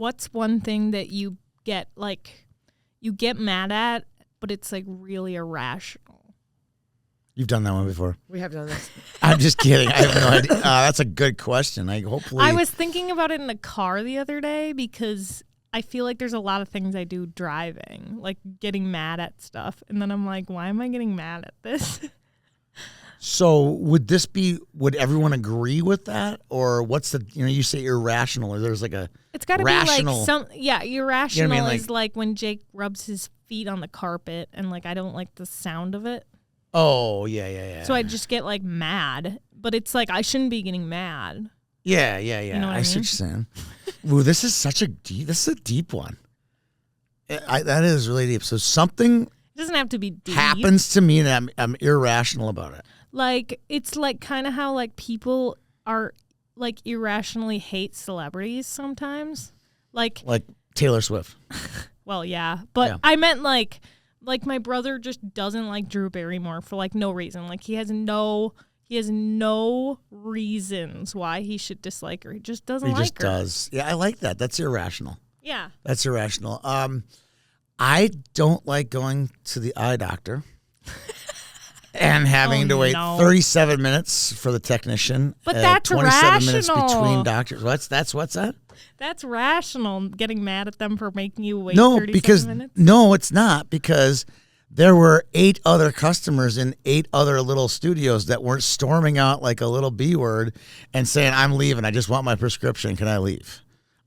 what's one thing that you get mad at, but it's like really irrational? You've done that one before. We have done this. I'm just kidding. I have no idea. That's a good question. I was thinking about it in the car the other day because I feel like there's a lot of things I do driving, like getting mad at stuff. And then I'm like, why am I getting mad at this? So would everyone agree with that? Or what's you say irrational, or there's like a it's got to be like irrational you know what I mean? Is like when Jake rubs his feet on the carpet and like I don't like the sound of it. Oh, yeah. So I just get like mad, but it's like I shouldn't be getting mad. Yeah. You know what I see what you're saying. Ooh, this is a deep one. That is really deep. So something it doesn't have to be deep. Happens to me and I'm irrational about it. Like it's like kind of how like people are like irrationally hate celebrities sometimes. Like Taylor Swift. Well, yeah, but I meant like my brother just doesn't like Drew Barrymore for like no reason. Like he has no reasons why he should dislike her. He just doesn't like her. He just does. Yeah, I like that. That's irrational. Yeah. That's irrational. I don't like going to the eye doctor and having to wait 37 minutes for the technician. But that's 27 rational. minutes between doctors. What's that? That's rational, getting mad at them for making you wait 37 minutes? No, it's not, because there were 8 other customers in 8 other little studios that weren't storming out like a little B word and saying, I'm leaving. I just want my prescription. Can I leave?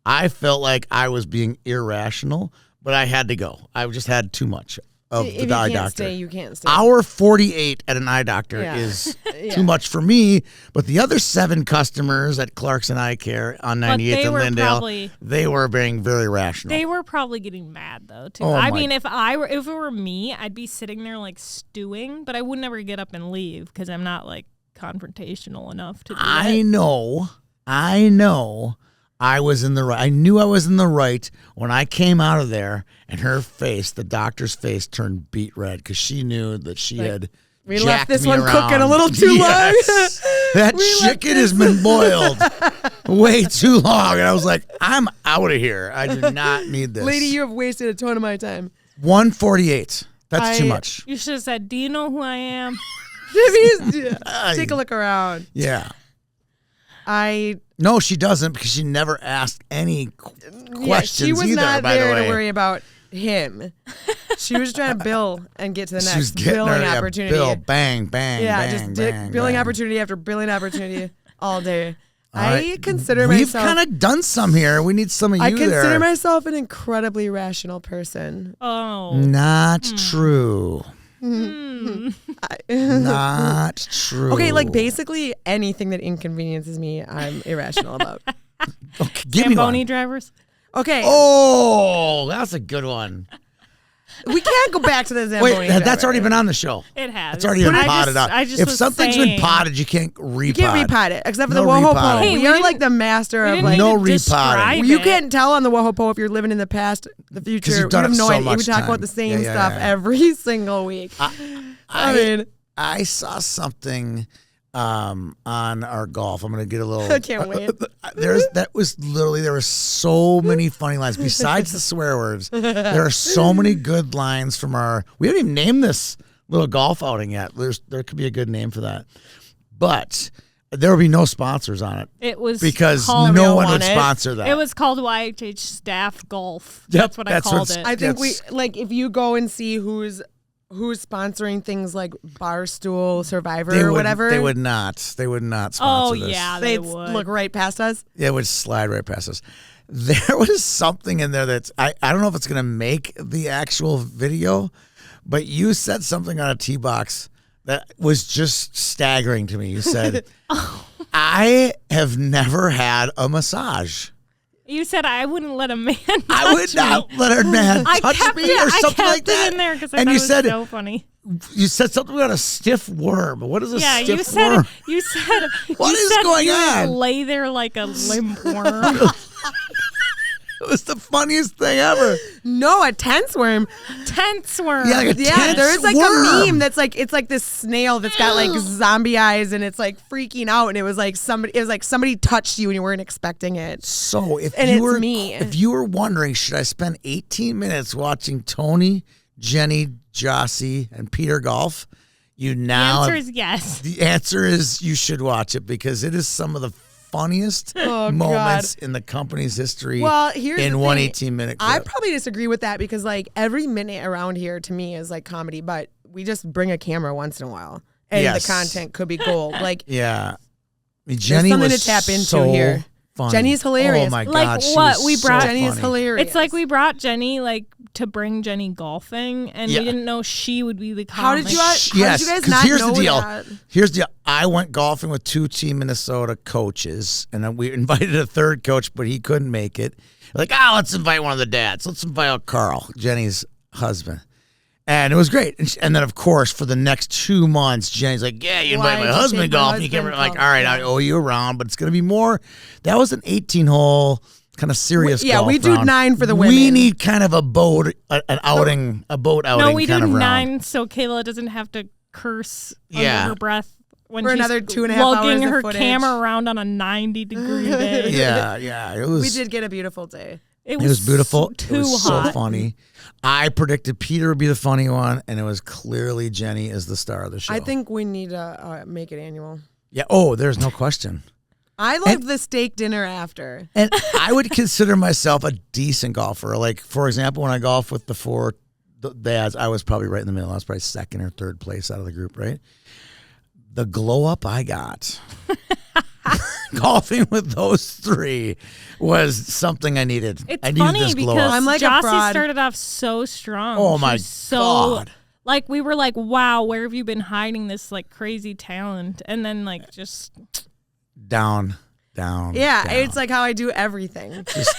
I felt like I was being irrational, but I had to go. I just had too much of the eye doctor. You can't stay. Hour 48 at an eye doctor is too much for me, but the other 7 customers at Clarkson Eye Care on 98th and Lindale, they were being very rational. They were probably getting mad though too. If it were me, I'd be sitting there like stewing, but I would never get up and leave because I'm not like confrontational enough to do that. I know. I was in the right. I knew I was in the right when I came out of there, and her face, the doctor's face, turned beet red because she knew that she had. We left this one cooking a little too long. That chicken has been boiled way too long, and I was like, I'm out of here. I do not need this. Lady, you have wasted a ton of my time. 1:48. That's too much. You should have said, "Do you know who I am?" Take a look around. Yeah. No, she doesn't, because she never asked any questions she was either, not by the there way. to worry about him. She was trying to bill and get to the She was next getting billing her opportunity. Bill, bang, bang, yeah, bang, just bang, billing bang. opportunity after billing opportunity all day. Right. I consider We've myself... kind of done some here. We need some of you there. I consider myself an incredibly rational person. Oh. Not true. Not true. Okay, like basically anything that inconveniences me, I'm irrational about. Okay, give me one. Zamboni drivers. Okay. Oh, that's a good one. We can't go back to the Zamboni. Wait, that's already been on the show. It has. It's already been potted up. If something's been potted, you can't repot. You can't repot it, except for No the Wohopo. repotting. Hey, we are like the master of like No repotting. You can't tell on the Wohopo if you're living in the past, the future. You've done you have it no so idea. We much talk time. about the same Yeah, stuff every single week. I saw something on our golf. I'm going to get a little. I can't wait. There were so many funny lines besides the swear words. There are so many good lines from we haven't even named this little golf outing yet. There could be a good name for that, but there will be no sponsors on it. It was because no one would sponsor that. It was called YHH Staff Golf. Yep, that's what I called it. I think if you go and see who's sponsoring things like Barstool, Survivor, or whatever. They would not sponsor this. Yeah, They'd would. look right past us. It would slide right past us. There was something in there that's, I don't know if it's going to make the actual video, but you said something on a tee box that was just staggering to me. You said, I have never had a massage. You said I wouldn't let a man touch I would not let a man touch me or something like that. I kept it in there because I and thought you it was said, so funny. You said something about a stiff worm. What is a stiff worm? You said what is going on? Lay there like a limp worm. It was the funniest thing ever. No, a tense worm. tent swarm. Yeah, like a tent there's like worm. a meme that's like it's like this snail that's got like zombie eyes and it's like freaking out and it was like somebody touched you and you weren't expecting it. So if And you it's were me. if you were wondering, should I spend 18 minutes watching Tony, Jenny, Jossie, and Peter golf? The answer is yes. The answer is you should watch it because it is some of the funniest moments in the company's history. Well, here's in the one thing. 18-minute clip. I probably disagree with that because like every minute around here to me is like comedy, but we just bring a camera once in a while and Yes. the content could be gold. Like Yeah. I mean, there's Jenny something was to tap into so here. funny. Jenny's hilarious. Oh my Like God, she what was we brought- so Jenny is funny. hilarious. It's like we brought Jenny like to bring Jenny golfing, and Yeah. we didn't know she would be the How comic. did you guys Yes, 'cause not here's know the deal. that? Here's the deal. I went golfing with 2 Team Minnesota coaches, and then we invited a third coach, but he couldn't make it. Like, let's invite one of the dads. Let's invite Carl, Jenny's husband. And it was great. And then, of course, for the next 2 months, Jenny's like, yeah, you invite Why my did you husband take my golf. And you husband can't like, golf? all right, Yeah. I owe you a round, but it's going to be more. That was an 18-hole kind of serious Yeah, golf we do round. 9 for the We women. need kind of a boat outing No, we do kind of round. 9, so Kayla doesn't have to curse Yeah. under her breath when For she's another 2.5 lugging hours of her footage. camera around on a 90-degree day. Yeah, it was. We did get a beautiful day. It It was beautiful. Too it was hot. so funny. I predicted Peter would be the funny one, and it was clearly Jenny is the star of the show. I think we need to make it annual. Yeah. Oh, there's no question. I love the steak dinner after. And I would consider myself a decent golfer. Like, for example, when I golf with the 4 dads, I was probably right in the middle. I was probably 2nd or 3rd place out of the group, right? The glow up I got golfing with those 3 was something I needed. It's I needed funny this glow because up. I'm like a Jossie fraud. started off so strong. Oh, my She's so, God. Like, we were like, wow, where have you been hiding this, like, crazy talent? And then, like, just... Down. Yeah, down. it's like how I do everything. Just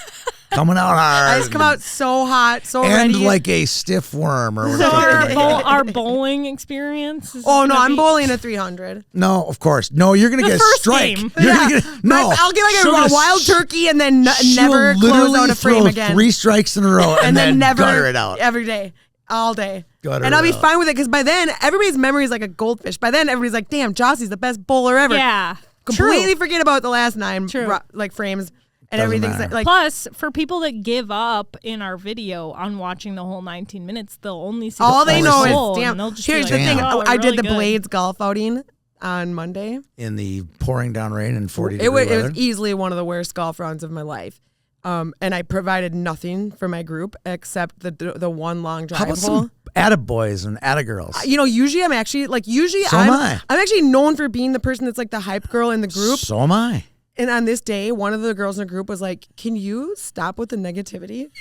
coming out hard. I just come out so hot, so and ready. like a stiff worm or So whatever. our bowling experience is Oh no, gonna I'm be- bowling a 300. No, of course. No, you're gonna The get a first strike. game. You're gonna get no. I'll get like She'll a get wild turkey and then she'll never close literally out a frame throw again. 3 strikes in a row and then never gutter it out. every day, all day. Gutter and I'll it be out. fine with it because by then everybody's memory is like a goldfish. By then everybody's like, "Damn, Jossie's the best bowler ever." Yeah. Completely True. forget about the last 9 True. like frames and Doesn't everything's matter. like. Plus, for people that give up in our video on watching the whole 19 minutes, they'll only see all the they first know hole, is, and damn. they'll just be Here's like, the thing. "Oh, I they're did the really good." Blades golf outing on Monday. In the pouring down rain and 40 It degree was weather. easily one of the worst golf rounds of my life. And I provided nothing for my group except the one long drive How about hole. some attaboys and attagirls? You know, usually I'm actually So am I. I'm actually known for being the person that's like the hype girl in the group. So am I. And on this day, one of the girls in the group was like, "Can you stop with the negativity?"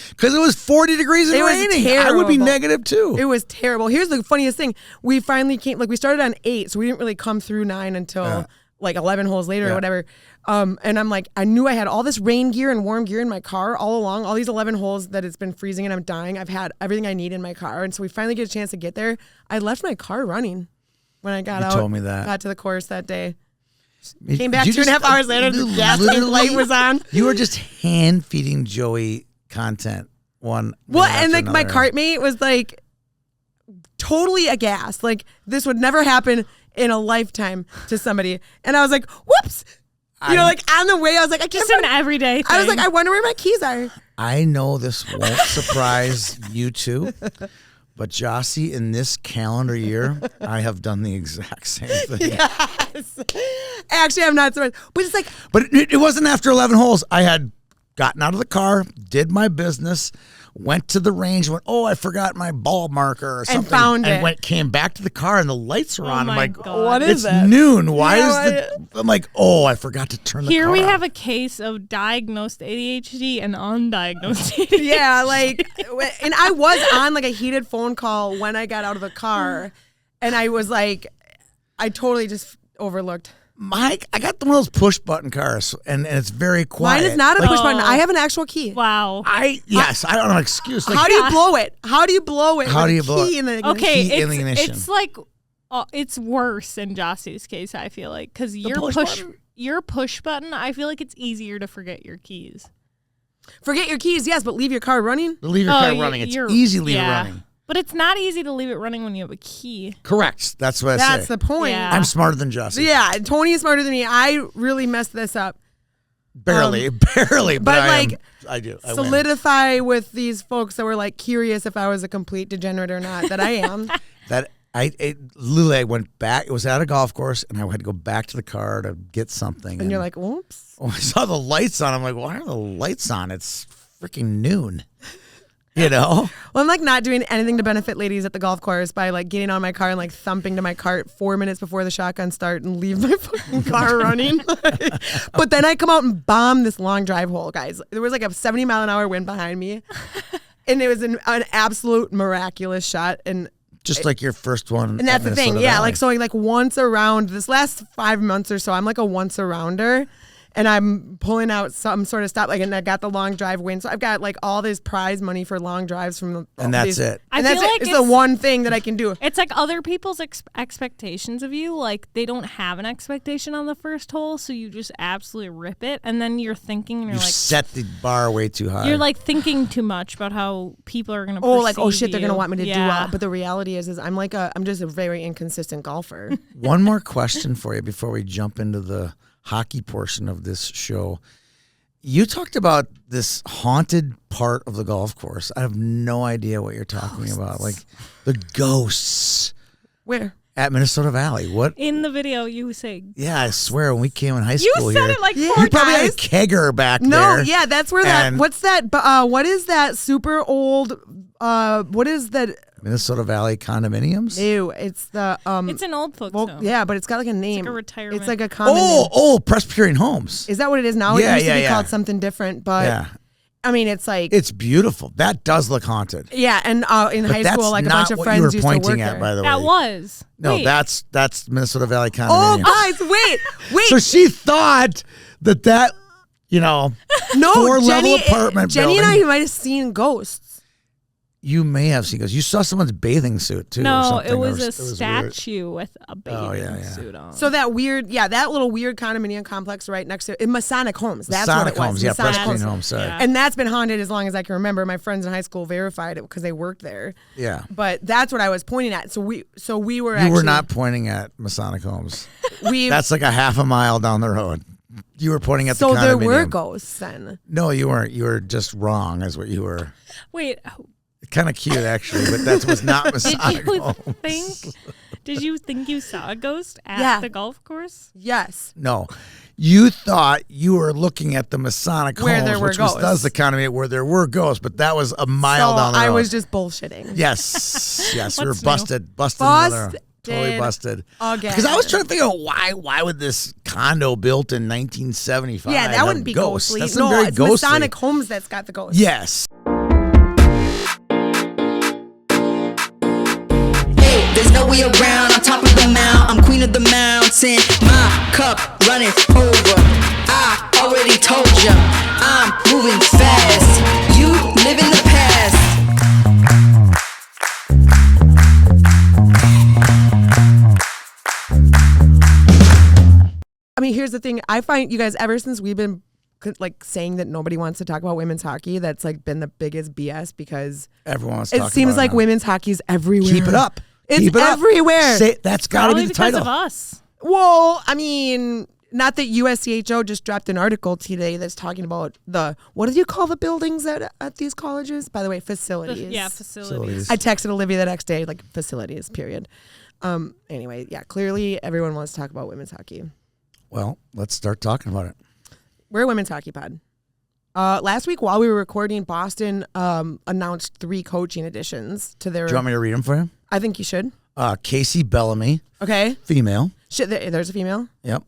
Because it was 40 degrees and It was raining. I would be terrible. negative too. It was terrible. Here's the funniest thing: we finally came. Like we started on 8, so we didn't really come through 9 until like 11 holes later Yeah. or whatever. And I'm like, I knew I had all this rain gear and warm gear in my car all along. All these 11 holes that it's been freezing and I'm dying. I've had everything I need in my car, and so we finally get a chance to get there. I left my car running when I got You out. told me that. Got to the course that day. You- Came back you 2.5 just- hours later. The gas tank literally- light was on. You were just hand feeding Joey content. One. Well, minute and after like my another. cartmate was like totally aghast. Like this would never happen in a lifetime to somebody. And I was like, whoops. You know, like on the way, I was like, I can't Just an everyday thing. I was like, I wonder where my keys are. I know this won't surprise you two, but Jossie, in this calendar year, I have done the exact same thing. Yes. Actually, I'm not surprised. But it's like, But it wasn't after 11 holes. I had gotten out of the car, did my business, went to the range, went, oh, I forgot my ball marker or something. found and it. came back to the car and the lights are Oh on. I'm my like, God. what it's is that? noon. Why Yeah, is I'm like, oh, I forgot to turn the Here car we off. have a case of diagnosed ADHD and undiagnosed ADHD. yeah, like, and I was on like a heated phone call when I got out of the car. And I was like, I totally just overlooked. Mike, I got one of those push button cars, and it's very quiet. Mine is not a Like, push button. I have an actual key. Wow. I don't have an excuse. Like, How do you blow it? How do you blow it? How with do a you blow key it? in the Okay, key in the ignition. it's like it's worse in Jossie's case. I feel like because push button? your push button. I feel like it's easier to forget your keys. Forget your keys, yes, but leave your car running? Leave your car running. It's easy to leave it running. But it's not easy to leave it running when you have a key. Correct. That's what I say. That's the point. Yeah. I'm smarter than Jesse. Yeah, Tony is smarter than me. I really messed this up. Barely. But I do. I win. Solidify with these folks that were like curious if I was a complete degenerate or not, that I am. Literally, I went back. It was at a golf course, and I had to go back to the car to get something. And you're like, whoops. Oh, I saw the lights on. I'm like, why are the lights on? It's freaking noon. You know? Well, I'm like not doing anything to benefit ladies at the golf course by like getting on my car and like thumping to my cart 4 minutes before the shotgun start and leave my fucking car running. But then I come out and bomb this long drive hole, guys. There was like a 70-mile-an-hour wind behind me. And it was an absolute miraculous shot. And just like your first one. And that's the thing. Valley. Yeah. Like, so like once around this last 5 months or so, I'm like a once arounder. And I'm pulling out some sort of stop, like, and I got the long drive win. So I've got like all this prize money for long drives from. And that's it. And that's it. It's the one thing that I can do. It's like other people's expectations of you. Like they don't have an expectation on the first hole, so you just absolutely rip it, and then you're thinking, and you're like, set the bar way too high. You're like thinking too much about how people are gonna. Shit, they're gonna want me to do well. But the reality is I'm just a very inconsistent golfer. One more question for you before we jump into the hockey portion of this show. You talked about this haunted part of the golf course. I have no idea what you're talking about. Like the ghosts. Where? At Minnesota Valley. What? In the video you say. Yeah, I swear when we came in high school you said here, it like 4 you probably had a times. kegger back there. No, yeah, that's where And- what's that? What is that super old? What is that? Minnesota Valley condominiums? Ew, it's the It's an old folks home. yeah, but it's got like a name. It's like a retirement. It's like a common name. Oh, Presbyterian Homes. Is that what it is now? Yeah, It used to be yeah. called something different, but Yeah. I mean, it's like It's beautiful. That does look haunted. yeah, and in But high that's school, like a not bunch of what friends you were used to pointing work at, there. by the way. That was. No, Wait. that's Minnesota Valley Oh, condominiums. guys, wait. So she thought that no, 4-level apartment Jenny and building. I might have seen ghosts. You may have seen, because you saw someone's bathing suit too. or No, something. it was Or a weird. statue with a bathing yeah. suit on. So that little weird condominium complex right next to it, Masonic Homes. That's Masonic what it was. Homes, yeah, Masonic Presbyterian Homes. Sorry. Yeah. And that's been haunted as long as I can remember. My friends in high school verified it because they worked there. Yeah. But that's what I was pointing at. So we were You actually were not pointing at Masonic Homes. we That's like a half a mile down the road. You were pointing at the so condominium. there were ghosts then. No, you weren't. You were just wrong, is what you were. Wait, Kind of cute, actually, but that was not Masonic Homes. did you think you saw a ghost at the golf course? Yes. No. You thought you were looking at the Masonic Where Homes, there were which was ghosts. the condominium where there were ghosts, but that was a mile So down the road. I was just bullshitting. Yes, we were What's new? busted. Busted. Totally busted. Again. Because I was trying to figure out why would this condo built in 1975 Yeah, that have wouldn't be ghosts? ghostly. That's No, very it's ghostly. Masonic Homes that's got the ghosts. Yes. Hey, there's no way around. I'm top of the mount. I'm queen of the mountain. My cup running over. I already told ya. I'm moving fast. You live in the past. I mean, here's the thing. I find you guys, ever since we've been like saying that nobody wants to talk about women's hockey, that's like been the biggest BS because Everyone's it talking seems about like now. women's hockey's everywhere. Keep it up. It's Keep it up. everywhere. That's got to Probably be the because title. of us. Well, I mean, not that USCHO just dropped an article today that's talking about what do you call the buildings at these colleges? By the way, facilities. Yeah, facilities. I texted Olivia the next day, like facilities, period. Anyway, yeah, clearly everyone wants to talk about women's hockey. Well, let's start talking about it. We're a women's hockey pod. Last week while we were recording, Boston announced 3 coaching additions to their. Do you want me to read them for you? I think you should. Casey Bellamy, Okay. female. There's a female. Yep.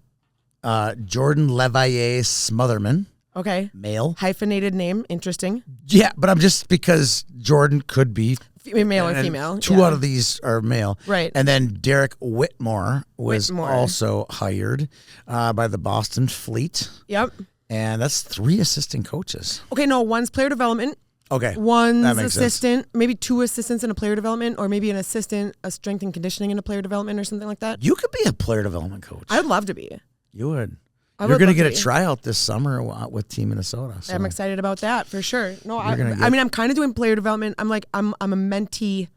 Jordan Levaye Smotherman, Okay. male. Hyphenated name. Interesting. Yeah, but I'm just because Jordan could be Male or and female. 2 yeah. out of these are male. Right. And then Derek Whitmore was Whitmore. also hired by the Boston Fleet. Yep. And that's 3 assistant coaches. Okay, no, one's player development. Okay. One's that makes sense. assistant, maybe 2 assistants in a player development, or maybe an assistant, a strength and conditioning in a player development or something like that. You could be a player development coach. I'd love to be. You would. You're going to get a tryout this summer with Team Minnesota. So. I'm excited about that for sure. No, I mean, I'm kind of doing player development. I'm a mentee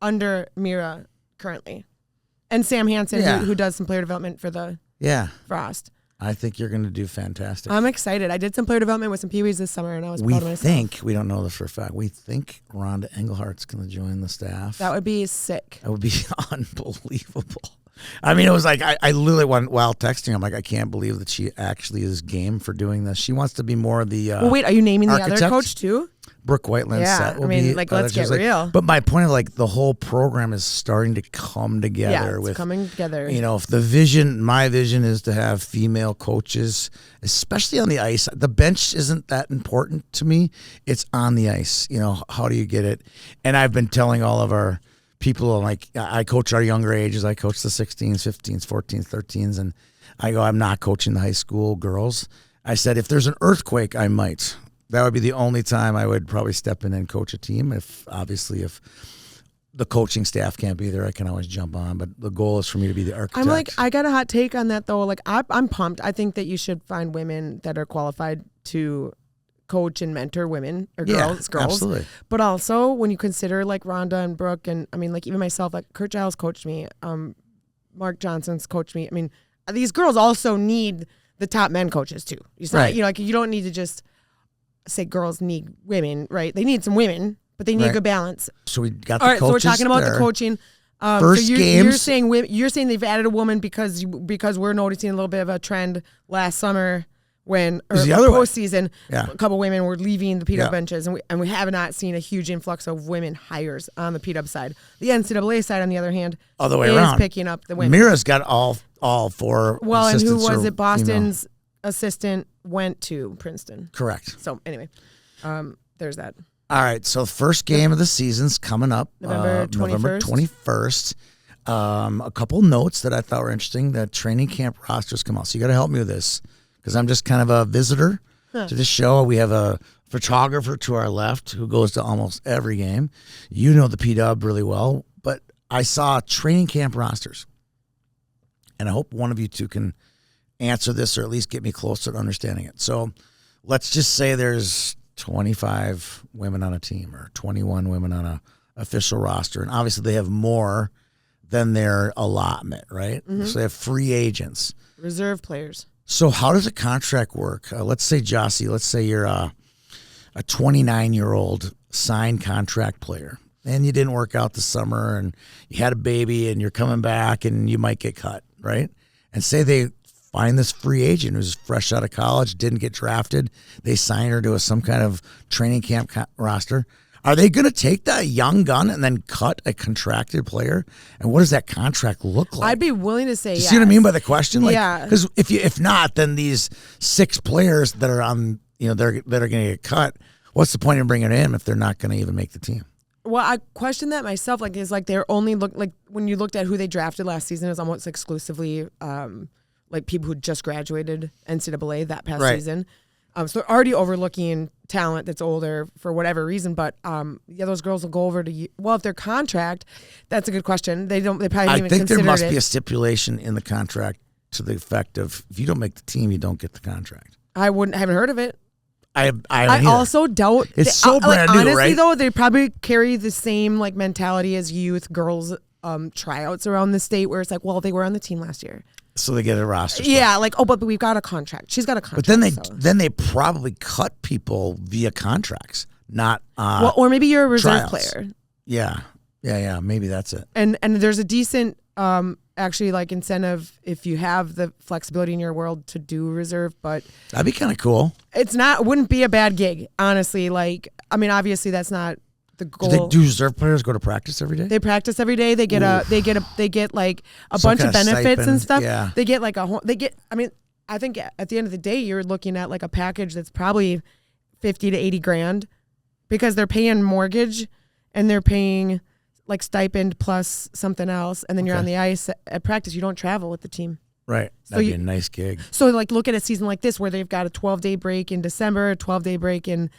under Mira currently, and Sam Hansen, who does some player development for the Frost. I think you're going to do fantastic. I'm excited. I did some player development with some Pee-wees this summer, and I was proud of myself. We don't know this for a fact, we think Rhonda Engelhardt's going to join the staff. That would be sick. That would be unbelievable. I mean, it was like, I literally went while texting, I'm like, I can't believe that she actually is game for doing this. She wants to be more of the well, wait, are you naming architect? The other coach too? Brooke Whiteland Yeah, will be, let's get real. But my point is, like, the whole program is starting to come together. Yeah, it's coming together. You know, if my vision is to have female coaches, especially on the ice. The bench isn't that important to me. It's on the ice. You know, how do you get it? And I've been telling all of our people, like, I coach our younger ages. I coach the 16s, 15s, 14s, 13s, and I go, I'm not coaching the high school girls. I said, if there's an earthquake, I might. That would be the only time I would probably step in and coach a team. If the coaching staff can't be there, I can always jump on. But the goal is for me to be the architect. I'm like, I got a hot take on that though. Like, I'm pumped. I think that you should find women that are qualified to coach and mentor women or girls. Absolutely. But also when you consider like Rhonda and Brooke, and I mean, like even myself, like Kurt Giles coached me, Mark Johnson's coached me. I mean, these girls also need the top men coaches too. Right. You know, like you don't need to just say girls need women, right? They need some women, but they need a good balance. So we got the all right. coaches. So we're talking about the coaching. First games. You're saying they've added a woman because we're noticing a little bit of a trend last summer when postseason, a couple women were leaving the P-Dub benches, and we have not seen a huge influx of women hires on the P-Dub side. The NCAA side, on the other hand, other way is around, picking up the women. Mira's got all four. Well, and who was it? Boston's assistant went to Princeton. Correct. So anyway, there's that. All right. So first game of the season's coming up, November 21st. A couple notes that I thought were interesting. The training camp rosters come out. So you got to help me with this because I'm just kind of a visitor to this show. We have a photographer to our left who goes to almost every game. You know the P-Dub really well, but I saw training camp rosters, and I hope one of you two can answer this or at least get me closer to understanding it. So let's just say there's 25 women on a team or 21 women on a official roster. And obviously they have more than their allotment, right? Mm-hmm. So they have free agents. Reserve players. So how does a contract work? Let's say, Jossie, let's say you're a 29-year-old signed contract player and you didn't work out this summer and you had a baby and you're coming back and you might get cut, right? And say they find this free agent who's fresh out of college, didn't get drafted. They sign her to some kind of training camp roster. Are they going to take that young gun and then cut a contracted player? And what does that contract look like? I'd be willing to say yes. You see what I mean by the question? Like, yeah. Because if not, then these 6 players that are on, that are going to get cut, what's the point in bringing it in if they're not going to even make the team? Well, I question that myself. Like, it's like they're only when you looked at who they drafted last season, it was almost exclusively like people who just graduated NCAA that past season. So they're already overlooking talent that's older for whatever reason. But those girls will go over to if their contract, that's a good question. They probably haven't even considered it. I think there must be a stipulation in the contract to the effect of if you don't make the team, you don't get the contract. I haven't heard of it. I also doubt it's so brand new, honestly, right? Though they probably carry the same like mentality as youth girls tryouts around the state, where it's like, well, they were on the team last year. So they get a roster. Yeah, like, but we've got a contract. She's got a contract. But then they probably cut people via contracts, not or maybe you're a reserve trials. player. Yeah. Maybe that's it. And there's a decent actually like incentive if you have the flexibility in your world to do reserve, but that'd be kind of cool. Wouldn't be a bad gig, honestly. Like, I mean, obviously that's not the goal. Do reserve players go to practice every day? They practice every day. They get they get like a bunch of benefits stipend, and stuff. Yeah. They get like I mean, I think at the end of the day, you're looking at like a package that's probably 50 to 80 grand because they're paying mortgage and they're paying like stipend plus something else. And then you're on the ice at practice. You don't travel with the team. Right. That'd be a nice gig. So like look at a season like this where they've got a 12-day break in December, a 12-day break in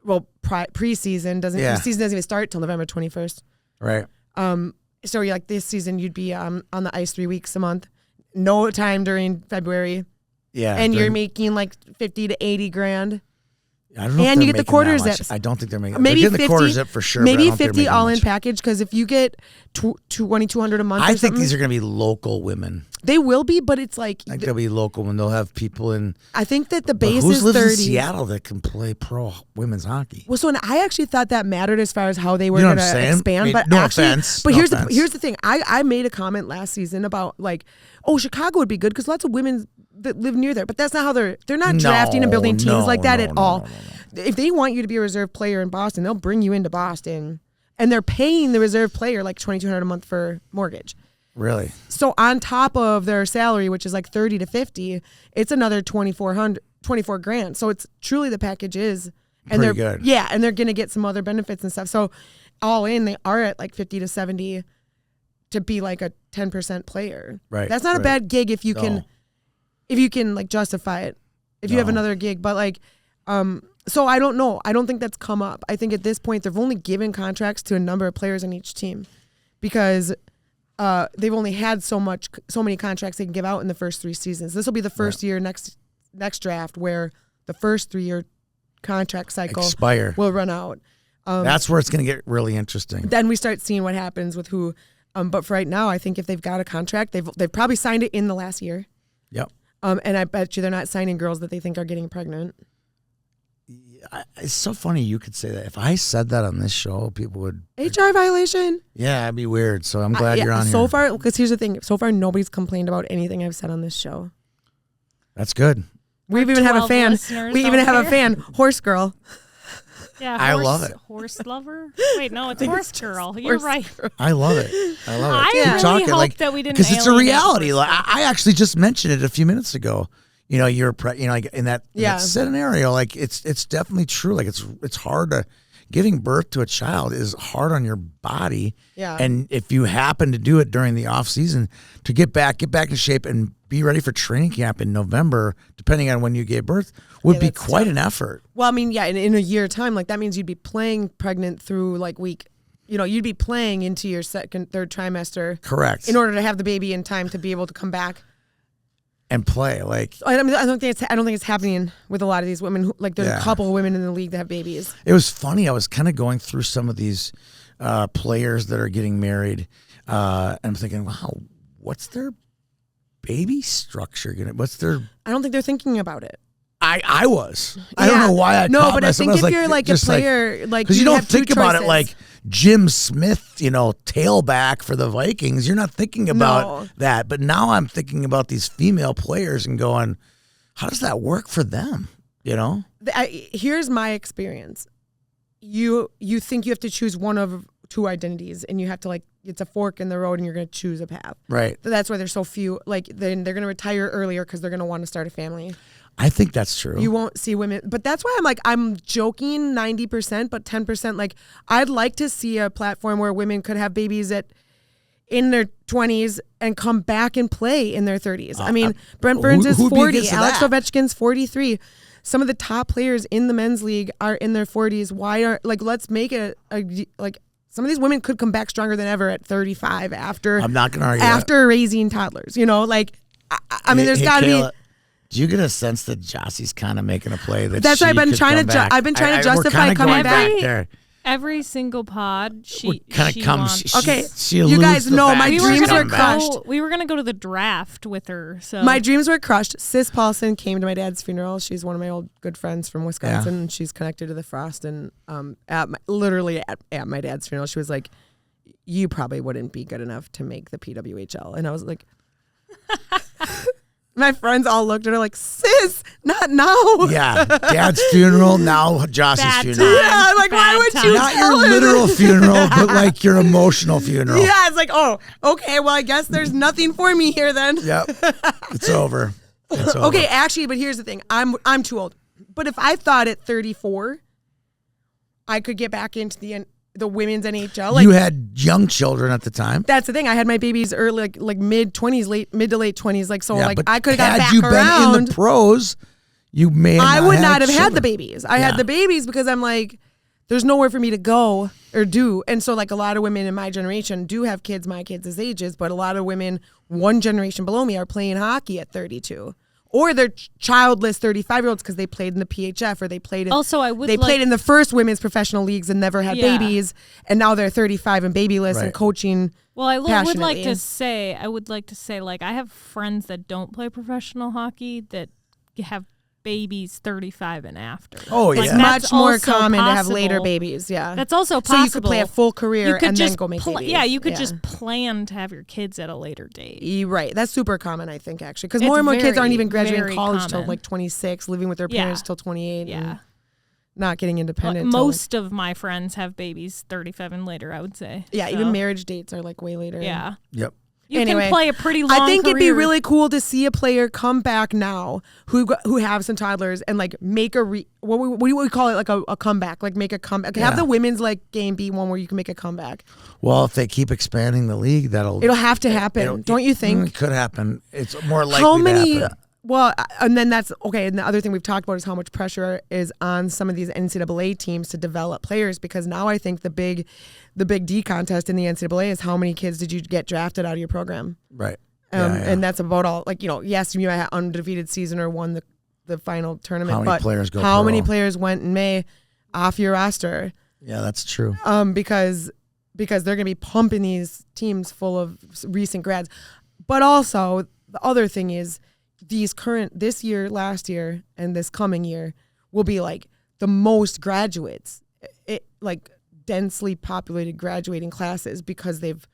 preseason season doesn't even start till November 21st. Right. So you're like this season you'd be on the ice 3 weeks a month, no time during February, Yeah, and you're making like 50 to 80 grand. I don't know. And if you they're get the making that quarter much. zips. I don't think they're making. Maybe they're 50, getting the quarter zip for sure. but I Maybe don't think they're 50 making all in much. package, because if you get 2,200 a month, I or think these something, are going to be local women. they will be, but it's like I think they'll be local when they'll have people in. I think that the But base who is lives 30. in Seattle that can play pro women's hockey? Well, so and I actually thought that mattered as far as how they were You know going what I'm to saying? expand. I mean, but no actually, offense, but no here's offense. the thing. I made a comment last season about like, oh, Chicago would be good because lots of women that live near there. But that's not how they're not drafting and building teams like that at all. If they want you to be a reserve player in Boston, they'll bring you into Boston, and they're paying the reserve player like $2,200 a month for mortgage. Really? So on top of their salary, which is like 30 to 50, it's another 24 grand. So it's truly the package is, and Pretty they're good. Yeah, and they're gonna get some other benefits and stuff. So all in, they are at like 50 to 70 to be like a 10% player. Right. That's not a right. bad gig if you No. can like justify it. If you have No. another gig, but like, so I don't know. I don't think that's come up. I think at this point they've only given contracts to a number of players in each team, because they've only had so many contracts they can give out in the first 3 seasons. This will be the first year next draft where the first 3-year contract cycle Expire. will run out. That's where it's going to get really interesting. Then we start seeing what happens with who. But for right now, I think if they've got a contract, they've probably signed it in the last year. Yep. And I bet you they're not signing girls that they think are getting pregnant. It's so funny you could say that. If I said that on this show, people would. HR violation. Yeah, it'd be weird. So I'm glad you're on so here. far, because here's the thing. So far, nobody's complained about anything I've said on this show. That's good. We've even had a 12 fan. listeners We even out have a there. fan, Horse Girl. Yeah, I love it. Horse lover? Wait, no, it's horse girl. You're Horse right. I love it. I love it. I Keep really talking, hope that we didn't because it's a alienate reality. the Like person. I actually just mentioned it a few minutes ago. You know, like in that scenario, like it's definitely true. Like it's hard to giving birth to a child is hard on your body. Yeah. And if you happen to do it during the off season, to get back in shape and be ready for training camp in November, depending on when you gave birth, would be that's quite tough. an effort. Well, I mean, yeah, in a year time, like that means you'd be playing pregnant through like week. You'd be playing into your third trimester. Correct. In order to have the baby in time to be able to come back. And play like I mean, I don't think it's happening with a lot of these women. Like there's a couple of women in the league that have babies. it was funny. I was kind of going through some of these players that are getting married, and I'm thinking, wow, what's their baby structure gonna? What's their? I don't think they're thinking about it. I was. I don't Yeah. know why I No, caught but I myself. think was if you're like a just player, like because you don't have two think about it choices. like Jim Smith, tailback for the Vikings. You're not thinking about No. that. But now I'm thinking about these female players and going, how does that work for them? Here's my experience. You think you have to choose one of two identities, and you have to it's a fork in the road, and you're going to choose a path. Right. That's why there's so few. Like then they're going to retire earlier because they're going to want to start a family. I think that's true. You won't see women, but that's why I'm joking 90%, but 10%. Like I'd like to see a platform where women could have babies in their 20s and come back and play in their 30s. I mean, Brent Burns is who'd be 40, against Alex that? Ovechkin's 43. Some of the top players in the men's league are in their 40s. Let's make it some of these women could come back stronger than ever at 35 after I'm not going to argue after raising toddlers. I mean, there's got to be. Kayla, do you get a sense that Jossie's kind of making a play that That's she why I've been could trying come to back? I've been trying to we're justify kinda coming going back. there. Every single pod, she Kind she of comes. wants. Okay, she you alludes guys the know fact my that we she's were dreams coming were back. crushed. We were gonna go to the draft with her. So My dreams were crushed. Sis Paulson came to my dad's funeral. She's one of my old good friends from Wisconsin. And she's connected to the Frost. And literally at my dad's funeral, she was like, "You probably wouldn't be good enough to make the PWHL." And I was like, my friends all looked at her like, "Sis, not now." Yeah, Dad's funeral, now Jossie's Bad funeral. Yeah, I'm like, why Bad would time. you Not your tell her literal this? funeral, but like your emotional funeral. Yeah, it's like, oh, okay, well, I guess there's nothing for me here then. Yep. It's over. It's over. Okay, actually, but here's the thing. I'm too old. But if I thought at 34, I could get back into the women's NHL. You had young children at the time. That's the thing. I had my babies early, like mid to late 20s. So but I could have got had back you around. been in the pros, you may have I would not have had children. the babies. I Yeah. had the babies because I'm like, there's nowhere for me to go or do. And so like a lot of women in my generation do have kids, my kids' ages, but a lot of women one generation below me are playing hockey at 32 or they're childless 35-year-olds because they played in the PHF or they played in, Also, I would they like, played in the first women's professional leagues and never had Yeah. babies, and now they're 35 and babyless Right. and coaching. Well, I would like passionately. to say, like, I have friends that don't play professional hockey that have babies 35 and after. Oh, Like, yeah. It's that's much more also common to have later possible. babies. Yeah, That's also so possible. you could play a full career You could and just then go make babies. Yeah, you could just plan to have your kids at a later date. You're right. That's super common, I think, actually, because It's more and more kids aren't very, even graduating very college till common. like 26, living with their Yeah. parents till 28. Yeah. and not getting independent. till- Most of my friends have babies 35 and later, I would say. yeah, So, even marriage dates are like way later. Yeah. Yep. You Anyway, can play a pretty long I think it'd be career. really cool to see a player come back now who have some toddlers and like make a what do we call it, like a comeback, like make a comeback. Have Yeah. the women's like game be one where you can make a comeback. Well, if they keep expanding the league, it'll have to happen, don't you think? It could happen. It's more likely How many? to happen. Well, and then that's okay. And the other thing we've talked about is how much pressure is on some of these NCAA teams to develop players, because now I think the big D contest in the NCAA is how many kids did you get drafted out of your program. Right. And that's about all. Like, yes, you might have undefeated season or won the final tournament. How many but players go how pro? many players went in May off your roster? Yeah, that's true. Because they're going to be pumping these teams full of recent grads. But also the other thing is this year, last year, and this coming year will be like the most graduates, like densely populated graduating classes, because they've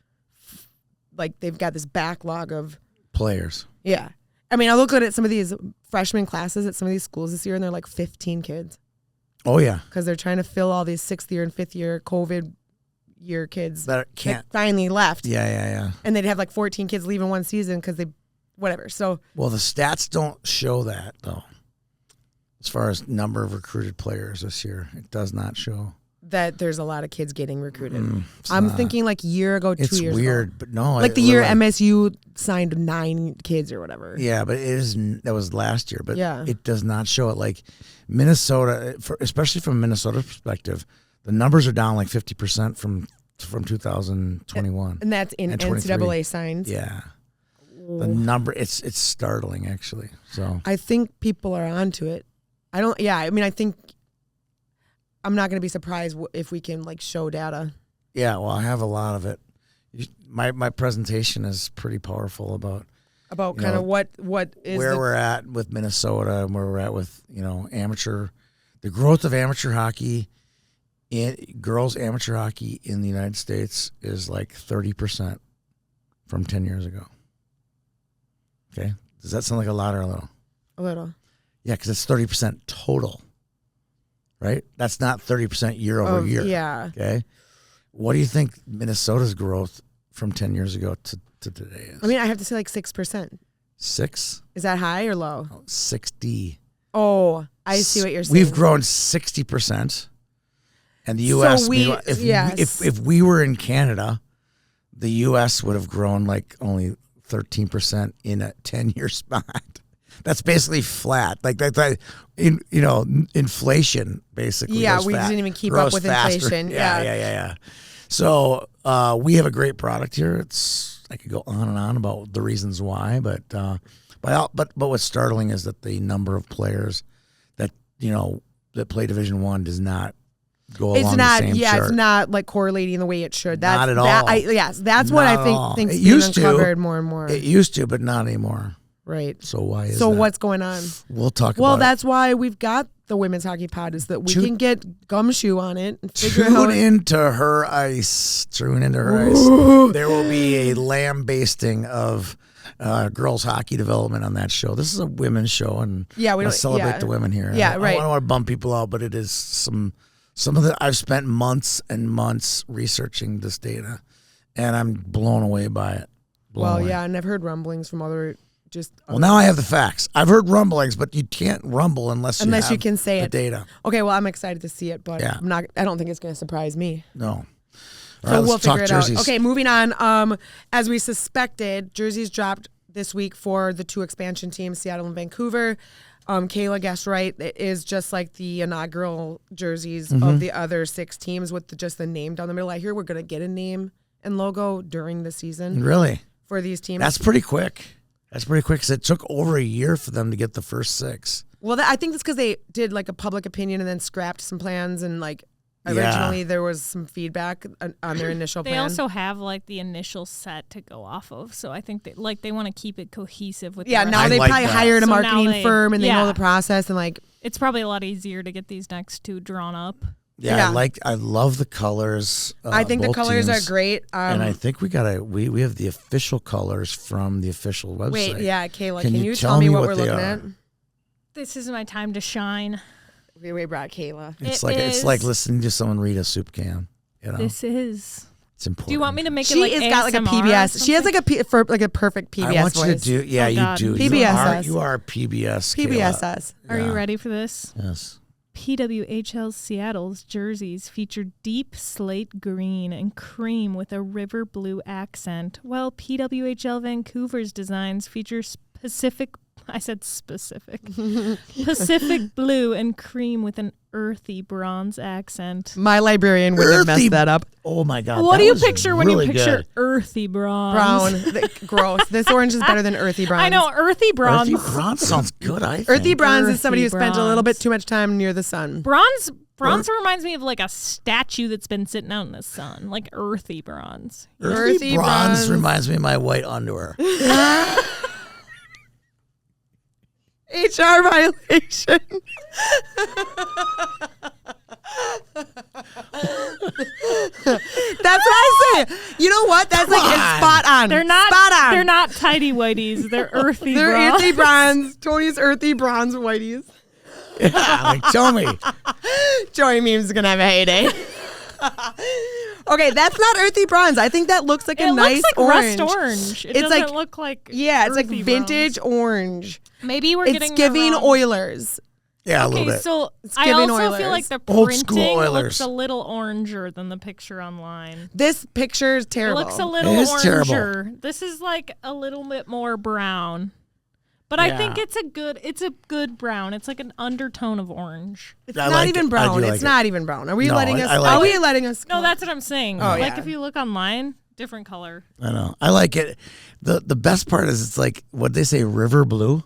got this backlog of Players. yeah. I mean, I look at some of these freshman classes at some of these schools this year, and they're like 15 kids Oh yeah. because they're trying to fill all these 6th year and 5th year COVID year kids That can't. finally left. Yeah. And they'd have like 14 kids leaving one season because they, whatever. So Well, the stats don't show that though. As far as number of recruited players this year, it does not show. that there's a lot of kids getting recruited. It's I'm not. thinking like year ago, 2 It's years weird, ago. but no. Like it the year literally- MSU signed 9 kids or whatever. Yeah, but that was last year. But Yeah. it does not show it. Like Minnesota, especially from Minnesota's perspective, the numbers are down like 50% from 2021. And that's in And 23. NCAA signs. Yeah, the number it's startling actually. So I think people are onto it. I think I'm not going to be surprised if we can like show data. yeah, well, I have a lot of it. My presentation is pretty powerful about About You kind know, of what is where the, we're at with Minnesota and where we're at with the growth of amateur hockey. Girls amateur hockey in the United States is like 30% from 10 years ago. Okay, does that sound like a lot or a little? a little. Yeah, because it's 30% total, right? That's not 30% year over year. Yeah. Okay, what do you think Minnesota's growth from 10 years ago to today is? I mean, I have to say like 6%. 6? Is that high or low? 60. Oh, I see what you're saying. We've grown 60%. And the U.S. If we were in Canada, the U.S. would have grown like only 13% in a 10-year spot. That's basically flat. Like that inflation basically. Yeah, goes we fast, didn't even keep grows up with faster. inflation. Yeah. So we have a great product here. I could go on and on about the reasons why, but what's startling is that the number of players that play Division I does not go along the same chart. It's not like correlating the way it should. That's, Not at all. That's what Not I at think all. thinks It being used to. uncovered more and more. It used to, but not anymore. Right. So why is So that? what's going on? We'll talk Well, about that's why we've got the women's hockey pod, is that we Tune- can get Gumshoe on it and it. figure out. Tune into her ice. There will be a lambasting of girls hockey development on that show. This is a women's show, and Yeah, we let's don't- celebrate yeah. the women here. Yeah, right. I don't want to bum people out, but it is some of the. I've spent months and months researching this data, and I'm blown away by it. Well, yeah, and I've heard rumblings from other Well, now I have the facts. I've heard rumblings, but you can't rumble unless you have can say the it. data. Okay, well, I'm excited to see it, but Yeah. I don't think it's going to surprise me. No. All So right, we'll let's talk figure it jerseys. out. Okay, moving on. As we suspected, jerseys dropped this week for the 2 expansion teams, Seattle and Vancouver. Kayla guessed right. It is just like the inaugural jerseys Mm-hmm. of the other 6 teams with just the name down the middle. I hear we're going to get a name and logo during the season Really? for these teams. That's pretty quick. That's pretty quick because it took over a year for them to get the first 6. Well, I think that's because they did like a public opinion and then scrapped some plans and like originally there was some feedback on their initial plan. They also have like the initial set to go off of, so I think they want to keep it cohesive with. Yeah, the now rest. they like probably that. hired a So marketing firm and they know yeah. the process and like It's probably a lot easier to get these next 2 drawn up. Yeah, I love the colors. I think the both colors teams. are great. And I think we have the official colors from the official website. Wait, yeah, Kayla, Can can you you tell tell me me what what we're they looking are? at? This is my time to shine. We brought Kayla. It's It like is- listening to someone read a soup can. You know, This is. it's important. Do you want me to make She it like has got like a ASMR or PBS. She has something? like a perfect PBS I want voice. you to do. Yeah, Oh, you God. do. PBS. You are PBS. Kayla. PBSS. Are Yeah. you ready for this? Yes. PWHL Seattle's jerseys feature deep slate green and cream with a river blue accent, while PWHL Vancouver's designs feature specific blue and cream with an earthy bronze accent. My librarian would have messed that up. Oh my God. What that do you was picture when really you picture good. earthy bronze? Brown. Gross. This orange is better than earthy bronze. I know, earthy bronze. Earthy bronze sounds good. I think. Earthy bronze is somebody who Earthy spent a little bronze. bit too much time near the sun. Bronze reminds me of like a statue that's been sitting out in the sun, like earthy bronze. Earthy bronze reminds me of my white underwear. HR violation. That's what I say. You know what? That's like it's on. spot on. They're not. spot on. They're not tidy whities. They're earthy. They're bronze. earthy bronze. Tony's earthy bronze whiteys. Yeah, like tell me. Joey memes is gonna have a heyday. Okay, that's not earthy bronze. I think that looks like a It nice looks like orange. rust orange. It It's doesn't like- look like. Yeah, it's like earthy vintage bronze. orange. Maybe we're It's getting the giving wrong- Oilers. Yeah, a Okay, little bit. so I giving also Oilers. feel like the Old school printing Oilers. looks a little oranger than the picture online. This picture is It terrible. looks a little It is oranger. terrible. This is like a little bit more brown. But I think Yeah. it's a good brown. It's like an undertone of orange. It's I not like even it. I brown. do It's like it. not even brown. Are we No, letting us? I like are we it. letting us? No, that's what I'm saying. Oh, Like yeah. if you look online, different color. I know. I like it. The best part is it's like what they say, river blue.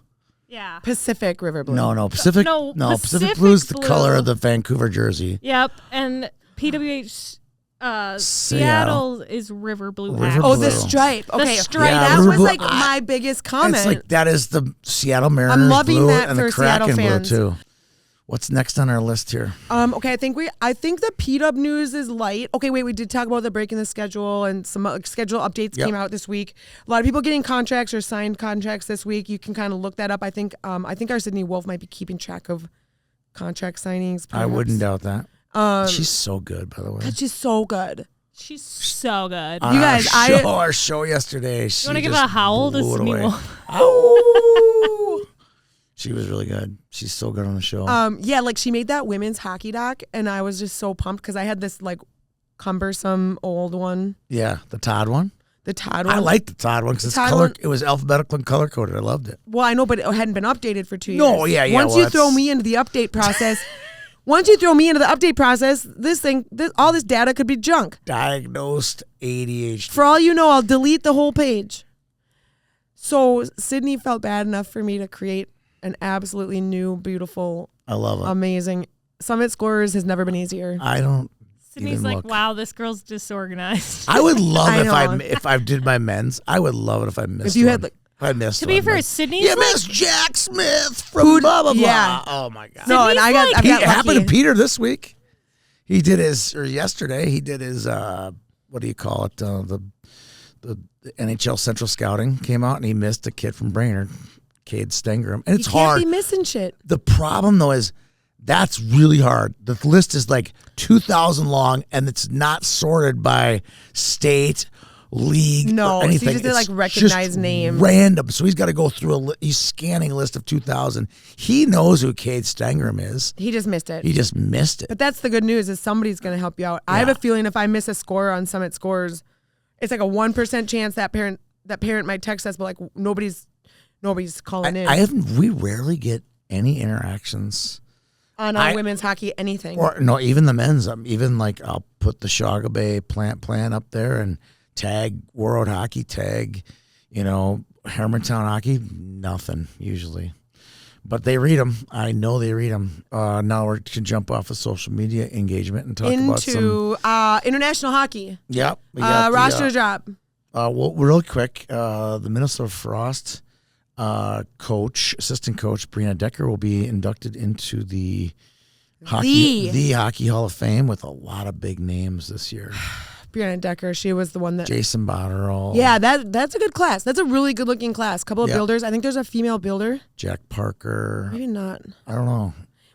Yeah. Pacific River Blue. No, Pacific. No, Pacific Pacific blue is the blue. color of the Vancouver jersey. Yep. And PWH Seattle. Seattle is river blue. River accent. Oh, blue. the stripe. Okay, stripe. Yeah, that River was Blue. like my biggest comment. It's like that is the Seattle Mariners loving blue that and for the Seattle Kraken blue fans. too. What's next on our list here? Okay, I think the P-Dub news is light. Okay, wait, we did talk about the breaking the schedule and some schedule updates Yep. came out this week. A lot of people getting contracts or signed contracts this week. You can kind of look that up. I think our Sydney Wolf might be keeping track of contract signings. I wouldn't doubt that. Um, She's so good, by the way. That's just so good. She's so good. On You guys, our show yesterday. You want to give a howl to Sydney Wolf? Ow! She was really good. She's so good on the show. Yeah, like she made that women's hockey doc, and I was just so pumped because I had this like cumbersome old one, yeah, the Todd one. the Todd one. I liked the Todd one because it's Todd color. one- It was alphabetical and color coded. I loved it. Well, I know, but it hadn't been updated for 2 years. No, yeah. Once well, you throw that's- me into the update process, all this data could be junk. diagnosed ADHD. For all you know, I'll delete the whole page. So Sydney felt bad enough for me to create an absolutely new, beautiful, I love it. amazing. Summit Scorers has never been easier. I don't. Sydney's even like, look. wow, this girl's disorganized. I would love I know. if I did my men's. I would love it if I missed. If you one. had, like- if I missed. To be one, fair, like, Sydney's you like- missed Jack Smith from Who'd- blah blah blah. yeah. Oh my god. No, and I got, like- I've It got happened lucky. to Peter this week. He did yesterday. He did his what do you call it? The NHL Central Scouting came out and he missed a kid from Brainerd, Cade Stengram, and it's you can't hard. be missing shit. The problem though is that's really hard. The list is like 2,000 long and it's not sorted by state, league, No, or so you anything. just did, It's like, recognized just names. random. So he's got to go through he's scanning a list of 2,000. He knows who Cade Stengram is. He just missed it. He just missed it. But that's the good news is somebody's going to help you out. I have a feeling if I miss a score on Summit Scores, it's like a 1% chance that parent might text us, but like nobody's calling in we rarely get any interactions. on our women's hockey anything. Or no, even the men's. Even like I'll put the Shaga Bay plant plan up there and tag World Hockey, tag, Harmontown hockey, nothing usually. But they read them. I know they read them. Now we can jump off of social media engagement and talk about some... Into international hockey. Yep. We got roster drop. Well, real quick, the Minnesota Frost assistant coach, Brianna Decker, will be inducted into the Hockey Hall of Fame with a lot of big names this year. Brianna Decker, she was the one that... Jason Botterill. Yeah, that's a good class. That's a really good-looking class. Couple of builders. I think there's a female builder. Jack Parker. Maybe not. I don't know.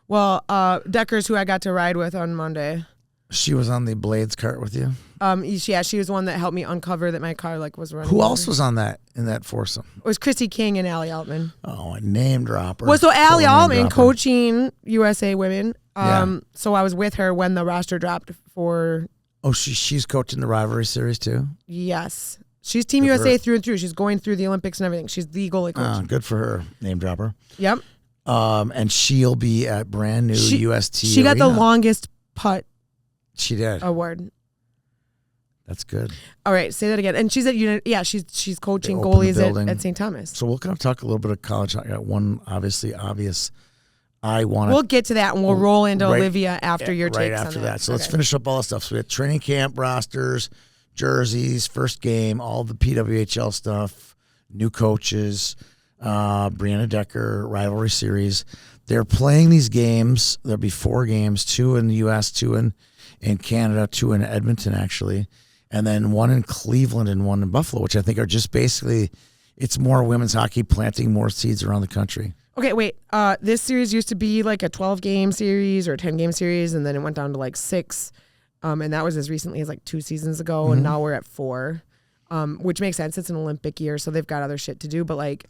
Well, Decker's who I got to ride with on Monday. She was on the Blades cart with you? Yeah, she was the one that helped me uncover that my car was running. Who else was on in that foursome? It was Christy King and Allie Altman. Oh, a name dropper. Well, so Allie Altman coaching USA women. So I was with her when the roster dropped for... Oh, she's coaching the rivalry series too? Yes. She's Team USA through and through. She's going through the Olympics and everything. She's the goalie coach. Good for her, name dropper. Yep. And she'll be at brand new UST She got the arena. longest putt She did. award. That's good. All right, say that again. And she's at she's coaching They opened the goalies building. at St. Thomas. So we'll kind of talk a little bit of college. I got one obvious. I want to. We'll get to that and we'll roll into Olivia after your right takes after on that. So let's finish up all the stuff. So we had training camp rosters, jerseys, first game, all the PWHL stuff, new coaches, Brianna Decker, rivalry series. They're playing these games. There'll be 4 games, 2 in the U.S., 2 in Canada, 2 in Edmonton, actually, and then 1 in Cleveland and 1 in Buffalo, which I think are just basically, it's more women's hockey planting more seeds around the country. Okay, wait. This series used to be like a 12-game series or a 10-game series, and then it went down to like 6. And that was as recently as like 2 seasons ago, and now we're at 4, which makes sense. It's an Olympic year, so they've got other shit to do. But like,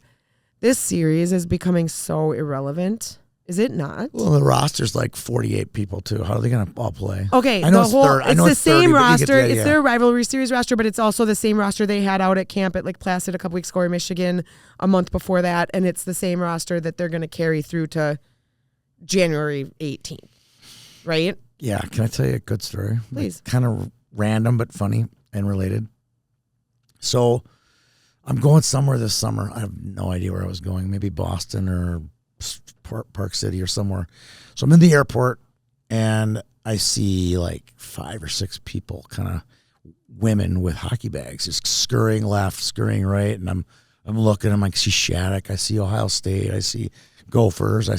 this series is becoming so irrelevant. Is it not? Well, the roster's like 48 people too. How are they going to all play? Okay, I know it's the same 30, roster. it's their rivalry series roster, but it's also the same roster they had out at camp at Lake Placid a couple weeks ago in Michigan a month before that, and it's the same roster that they're going to carry through to January 18th, right? Yeah, can I tell you a good story? Please. Kind of random but funny and related. So I'm going somewhere this summer. I have no idea where I was going. Maybe Boston or Park City or somewhere. So I'm in the airport and I see like 5 or 6 people, kind of women with hockey bags, just scurrying left, scurrying right, and I'm looking. I'm like, I see Shattuck, I see Ohio State, I see Gophers, I'm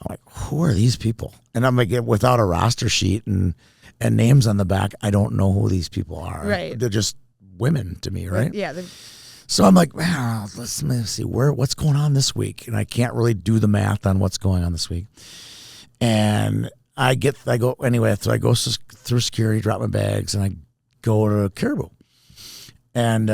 like, who are these people? And I'm like, without a roster sheet and names on the back, I don't know who these people are. Right. They're just women to me, right? Yeah. So I'm like, man, let's see what's going on this week, and I can't really do the math on what's going on this week. And I go anyway. So I go through security, drop my bags, and I go to Caribou. And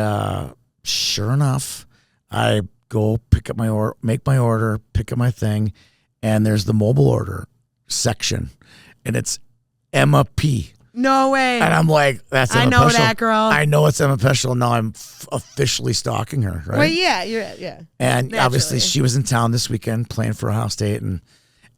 sure enough, I go pick up my order, make my order, pick up my thing, and there's the mobile order section, and it's Emma P. No way. And I'm like, that's Emma I know Peschel. that girl. I know it's Emma Peschel. Now I'm officially stalking her, right? Well, yeah. And obviously she was in town this weekend playing for Ohio State, and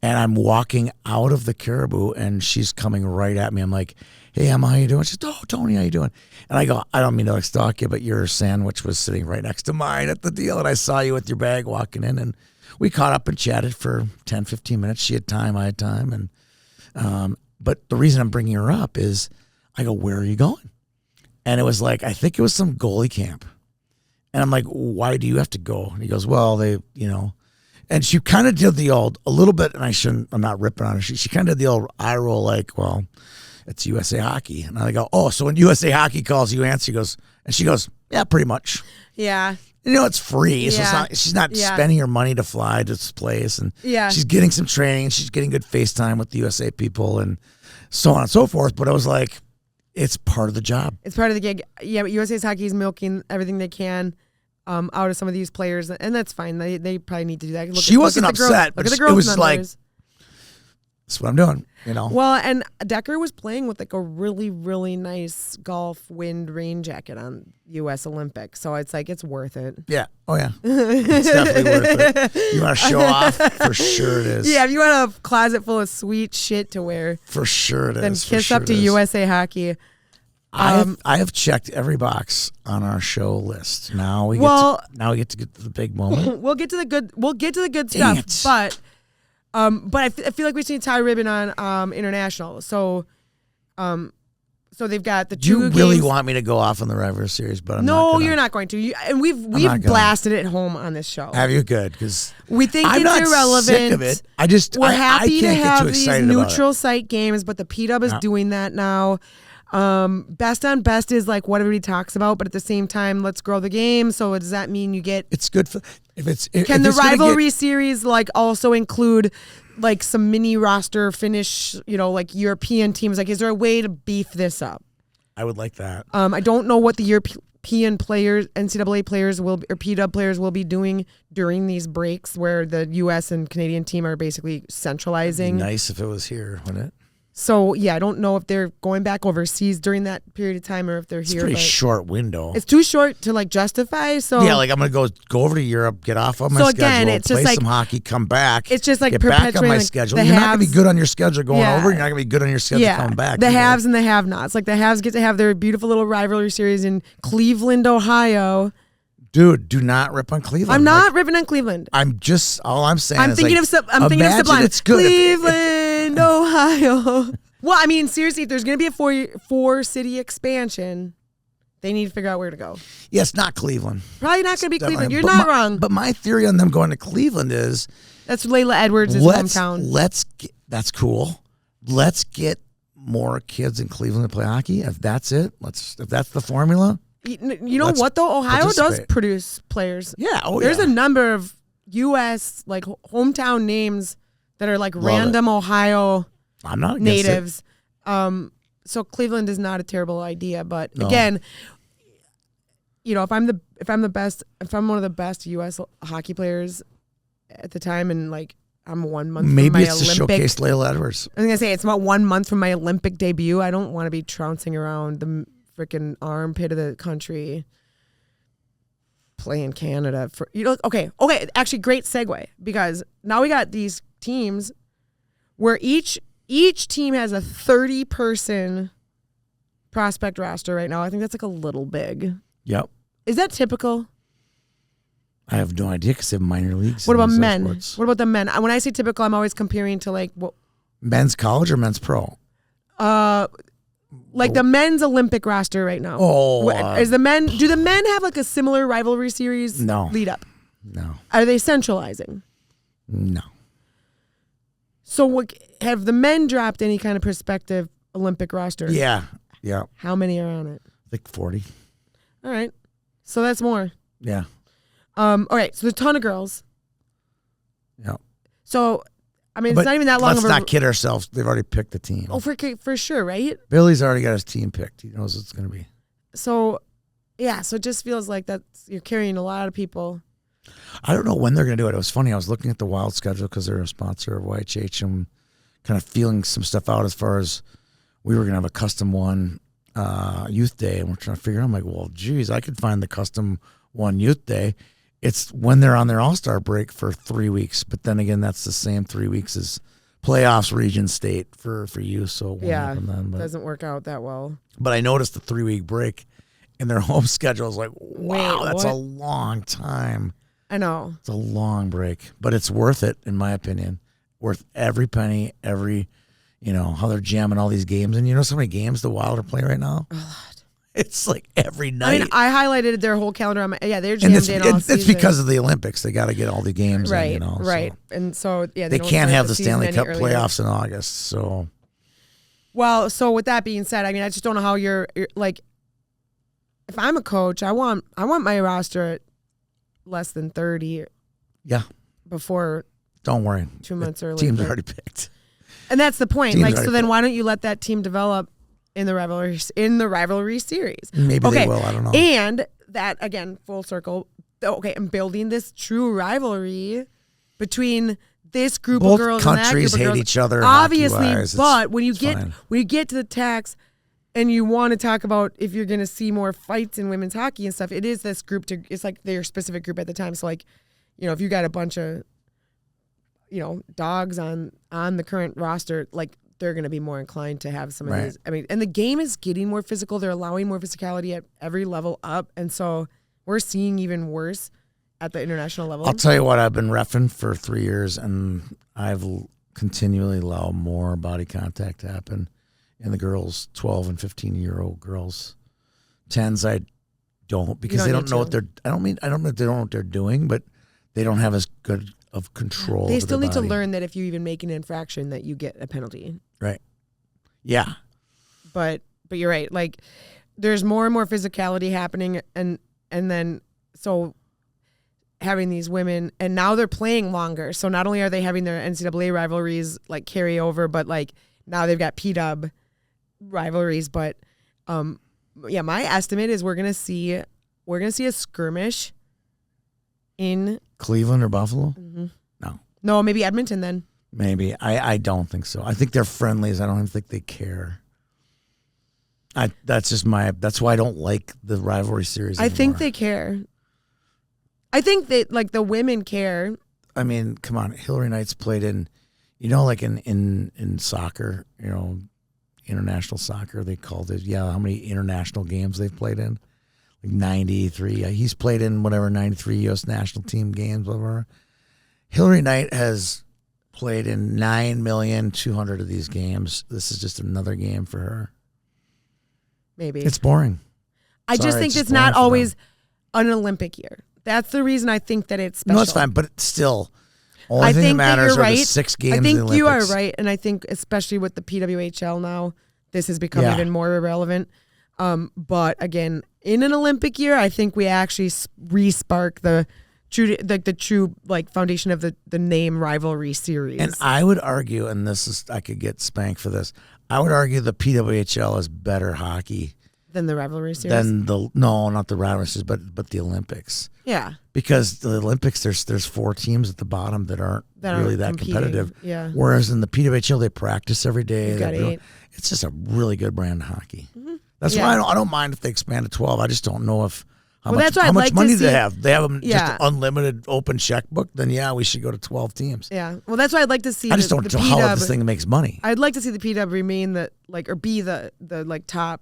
I'm walking out of the Caribou, and she's coming right at me. I'm like, hey, Emma, how you doing? She's, oh, Tony, how you doing? And I go, I don't mean to like stalk you, but your sandwich was sitting right next to mine at the deal, and I saw you with your bag walking in, and we caught up and chatted for 10, 15 minutes. She had time, I had time, and but the reason I'm bringing her up is I go, where are you going? And it was like, I think it was some goalie camp. And I'm like, why do you have to go? And he goes, well, and she kind of did the old, a little bit, and I'm not ripping on her. She kind of did the old eye roll like, well, it's USA Hockey. And I go, oh, so when USA Hockey calls, you answer. She goes, yeah, pretty much. Yeah. It's free. So Yeah. she's not spending her money to fly to this place. And she's getting some training, and she's getting good FaceTime with the USA people and so on and so forth. But I was like, it's part of the job. It's part of the gig. Yeah, but USA's Hockey is milking everything they can out of some of these players, and that's fine. They probably need to do that. She wasn't upset, but it was like, that's what I'm doing, Well, and Decker was playing with like a really, really nice golf wind rain jacket on U.S. Olympic. So it's like, it's worth it. Yeah. Oh, yeah. It's definitely worth it. You want to show off? For sure it is. Yeah, if you want a closet full of sweet shit to wear. For sure it is. Then kiss up to USA Hockey. I have checked every box on our show list. Now we get to the big moment. We'll get to the good. We'll get to the good Dang stuff. it. But I feel like we should tie a ribbon on international. So they've got the two. You really games. want me to go off on the rivalry series, but you're not going to. And we've blasted it home on this show. Have you? Good, because we think I'm it's not irrelevant. Sick of it. We're happy I to can't have get too these excited neutral about site games, but the P-Dub is doing that now. Best on best is like what everybody talks about, but at the same time, let's grow the game. So does that mean you get? It's good for Can the rivalry series like also include like some mini roster finish? Like European teams. Like, is there a way to beef this up? I would like that. I don't know what the European players, NCAA players or PW players will be doing during these breaks where the U.S. and Canadian team are basically centralizing. Nice if it was here, wouldn't it? So, yeah, I don't know if they're going back overseas during that period of time or if they're here. It's a pretty short window. It's too short to, like, justify. So yeah, like, I'm going to go over to Europe, get off on my schedule, it's play just like, some hockey, come back. It's just like get back on my like schedule. You're not going to be good on your schedule going over. You're not going to be good on your schedule coming back. The haves and the have-nots. Like, the haves get to have their beautiful little rivalry series in Cleveland, Ohio. Dude, do not rip on Cleveland. I'm not ripping on Cleveland. all I'm saying I'm is thinking like, I'm thinking of Sublime. It's good. Cleveland, Ohio. Well, I mean, seriously, if there's going to be a four-city expansion, they need to figure out where to go. Yes, not Cleveland. Probably not going to be Cleveland. You're not wrong. But my theory on them going to Cleveland is... That's Layla Edwards' hometown. That's cool. Let's get more kids in Cleveland to play hockey. If that's it, if that's the formula... You know what, though? Ohio does produce players. Yeah. There's a number of U.S. like hometown names that are like random Ohio... I'm not natives. So Cleveland is not a terrible idea, but again, if I'm one of the best U.S. hockey players at the time, and like I'm 1 month maybe from my it's to showcase Layla Edwards. I was gonna say it's about 1 month from my Olympic debut. I don't want to be trouncing around the freaking armpit of the country playing Canada for Okay, actually, great segue, because now we got these teams where each team has a 30-person prospect roster right now. I think that's like a little big. Yep. Is that typical? I have no idea because they have minor leagues. What about men? What about the men? When I say typical, I'm always comparing to like men's college or men's pro. Like the men's Olympic roster right now. Do the men have like a similar rivalry series? Lead up. No. Are they centralizing? No. So have the men dropped any kind of prospective Olympic roster? Yeah. How many are on it? Like 40. All right. So that's more. Yeah. All right. So there's a ton of girls. Yeah. So, I mean, it's not even that long let's not kid ourselves. They've already picked the team. Oh, for sure, right? Billy's already got his team picked. He knows what it's going to be. So, yeah. So it just feels like you're carrying a lot of people. I don't know when they're going to do it. It was funny. I was looking at the Wild schedule because they're a sponsor of YHH and kind of feeling some stuff out as far as we were going to have a custom one youth day, and we're trying to figure out. I'm like, well, geez, I could find the custom one youth day. It's when they're on their all-star break for 3 weeks, but then again, that's the same 3 weeks as playoffs, region, state for you. So it won't happen then, doesn't work out that well. But I noticed the 3-week break in their home schedule. I was like, wow, that's a long time. I know. It's a long break, but it's worth it, in my opinion. Worth every penny, how they're jamming all these games. And you know so many games the Wild are playing right now? A lot. It's like every night. I mean, I highlighted their whole calendar on they're jammed in all season. It's because of the Olympics. They got to get all the games right, in, Right, so. And so, they can't have the Stanley Cup playoffs in August, so. Well, so with that being said, I mean, I just don't know how you're like, if I'm a coach, I want my roster at less than 30. Yeah. Before. Don't worry. 2 months early. Team's already picked. And that's the point. So then why don't you let that team develop in the rivalry series? Maybe they will. I don't know. And that, again, full circle. Okay, I'm building this true rivalry between this group of girls and that group of girls. Both countries hate each other. Obviously, but when you get to the tax and you want to talk about if you're going to see more fights in women's hockey and stuff, it is this group it's like their specific group at the time. So like, if you got a bunch of dogs on the current roster, like they're going to be more inclined to have some of Right. these. I mean, and the game is getting more physical. They're allowing more physicality at every level up. And so we're seeing even worse at the international level. I'll tell you what, I've been reffing for 3 years, and I've continually allowed more body contact to happen in the girls, 12 and 15-year-old girls. 10s, I don't, because they don't know what they're. I don't mean they don't know what they're doing, but they don't have as good of control. They over still their need to body. learn that if you even make an infraction, that you get a penalty. Right. Yeah. But you're right. Like, there's more and more physicality happening, and then so having these women, and now they're playing longer. So not only are they having their NCAA rivalries like carry over, but like now they've got P-Dub rivalries. But yeah, my estimate is we're gonna see a skirmish in Cleveland or Buffalo? no, maybe Edmonton then. Maybe. I don't think so. I think they're friendlies. I don't even think they care. That's why I don't like the rivalry series I think anymore. they care. I think that like the women care. I mean, come on. Hillary Knight's played in, like in soccer, international soccer, they called it. Yeah, how many international games they've played in? Like 93. He's played in 93 U.S. national team games, whatever. Hillary Knight has played in 9,200,000 of these games. This is just another game for her. Maybe. It's boring. I just think it's not always an Olympic year. That's the reason I think that it's special. No, it's fine, but it's still, only I thing that think that matters you're are the right. 6 games I in the think you are Olympics. right, and I think especially with the PWHL now, this has become Yeah. even more irrelevant. But again, in an Olympic year, I think we actually re-spark the true foundation of the name rivalry series. And I would argue, and I could get spanked for this, I would argue the PWHL is better hockey than the rivalry series. than not the rivalry series, but the Olympics. Yeah. Because the Olympics, there's 4 teams at the bottom that aren't really that competing. competitive. Yeah. Whereas in the PWHL, they practice every day. You've got 8. It's just a really good brand of hockey. Mm-hmm. That's Yeah. why I don't mind if they expand to 12. I just don't know if how Well, much, that's what how I'd much like to money do see. they have. They have them Yeah. just unlimited open checkbook. Then yeah, we should go to 12 teams. Yeah. Well, that's why I'd like to see I just don't the know how P-Dub. this thing makes money. I'd like to see the P-Dub remain be the top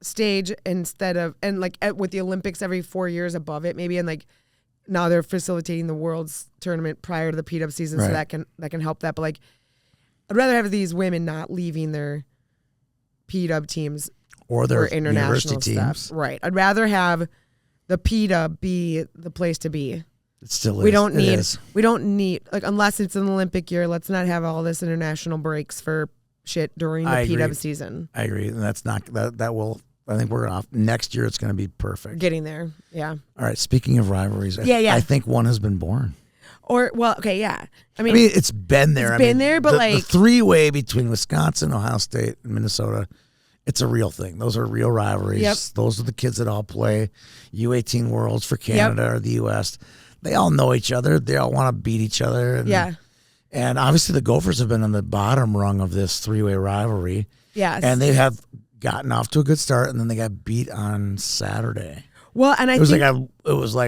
stage instead of, and with the Olympics every 4 years above it maybe, and now they're facilitating the World's tournament prior to the P-Dub season, so Right. that can help that. But I'd rather have these women not leaving their P-Dub teams Or their for international university stuff. teams. Right. I'd rather have the P-Dub be the place to be. It still is. We don't It need is. unless it's an Olympic year, let's not have all this international breaks for shit during the I agree. P-Dub season. I agree, and that's not that will. I think we're off next year. It's going to be perfect. Getting there. Yeah. All right. Speaking of rivalries, Yeah. I think one has been born. Or, well, okay, yeah. I mean, it's been there. It's been there, but the 3-way between Wisconsin, Ohio State, and Minnesota, it's a real thing. Those are real rivalries. Yep. Those are the kids that all play U18 Worlds for Canada or the U.S. They all know each other. They all want to beat each other. And, yeah. And obviously the Gophers have been on the bottom rung of this 3-way rivalry. Yes. And they have gotten off to a good start, and then they got beat on Saturday. Well, and It was like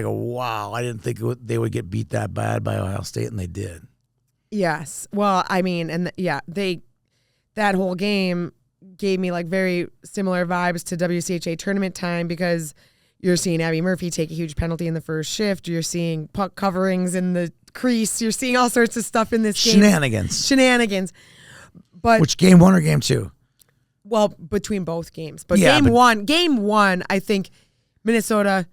a wow. I didn't think they would get beat that bad by Ohio State, and they did. yes. Well, I mean, that whole game gave me very similar vibes to WCHA tournament time, because you're seeing Abby Murphy take a huge penalty in the first shift. You're seeing puck coverings in the crease. You're seeing all sorts of stuff in this game. Shenanigans. But Which game 1 or game 2? well, between both games. But Yeah, game one, I think Minnesota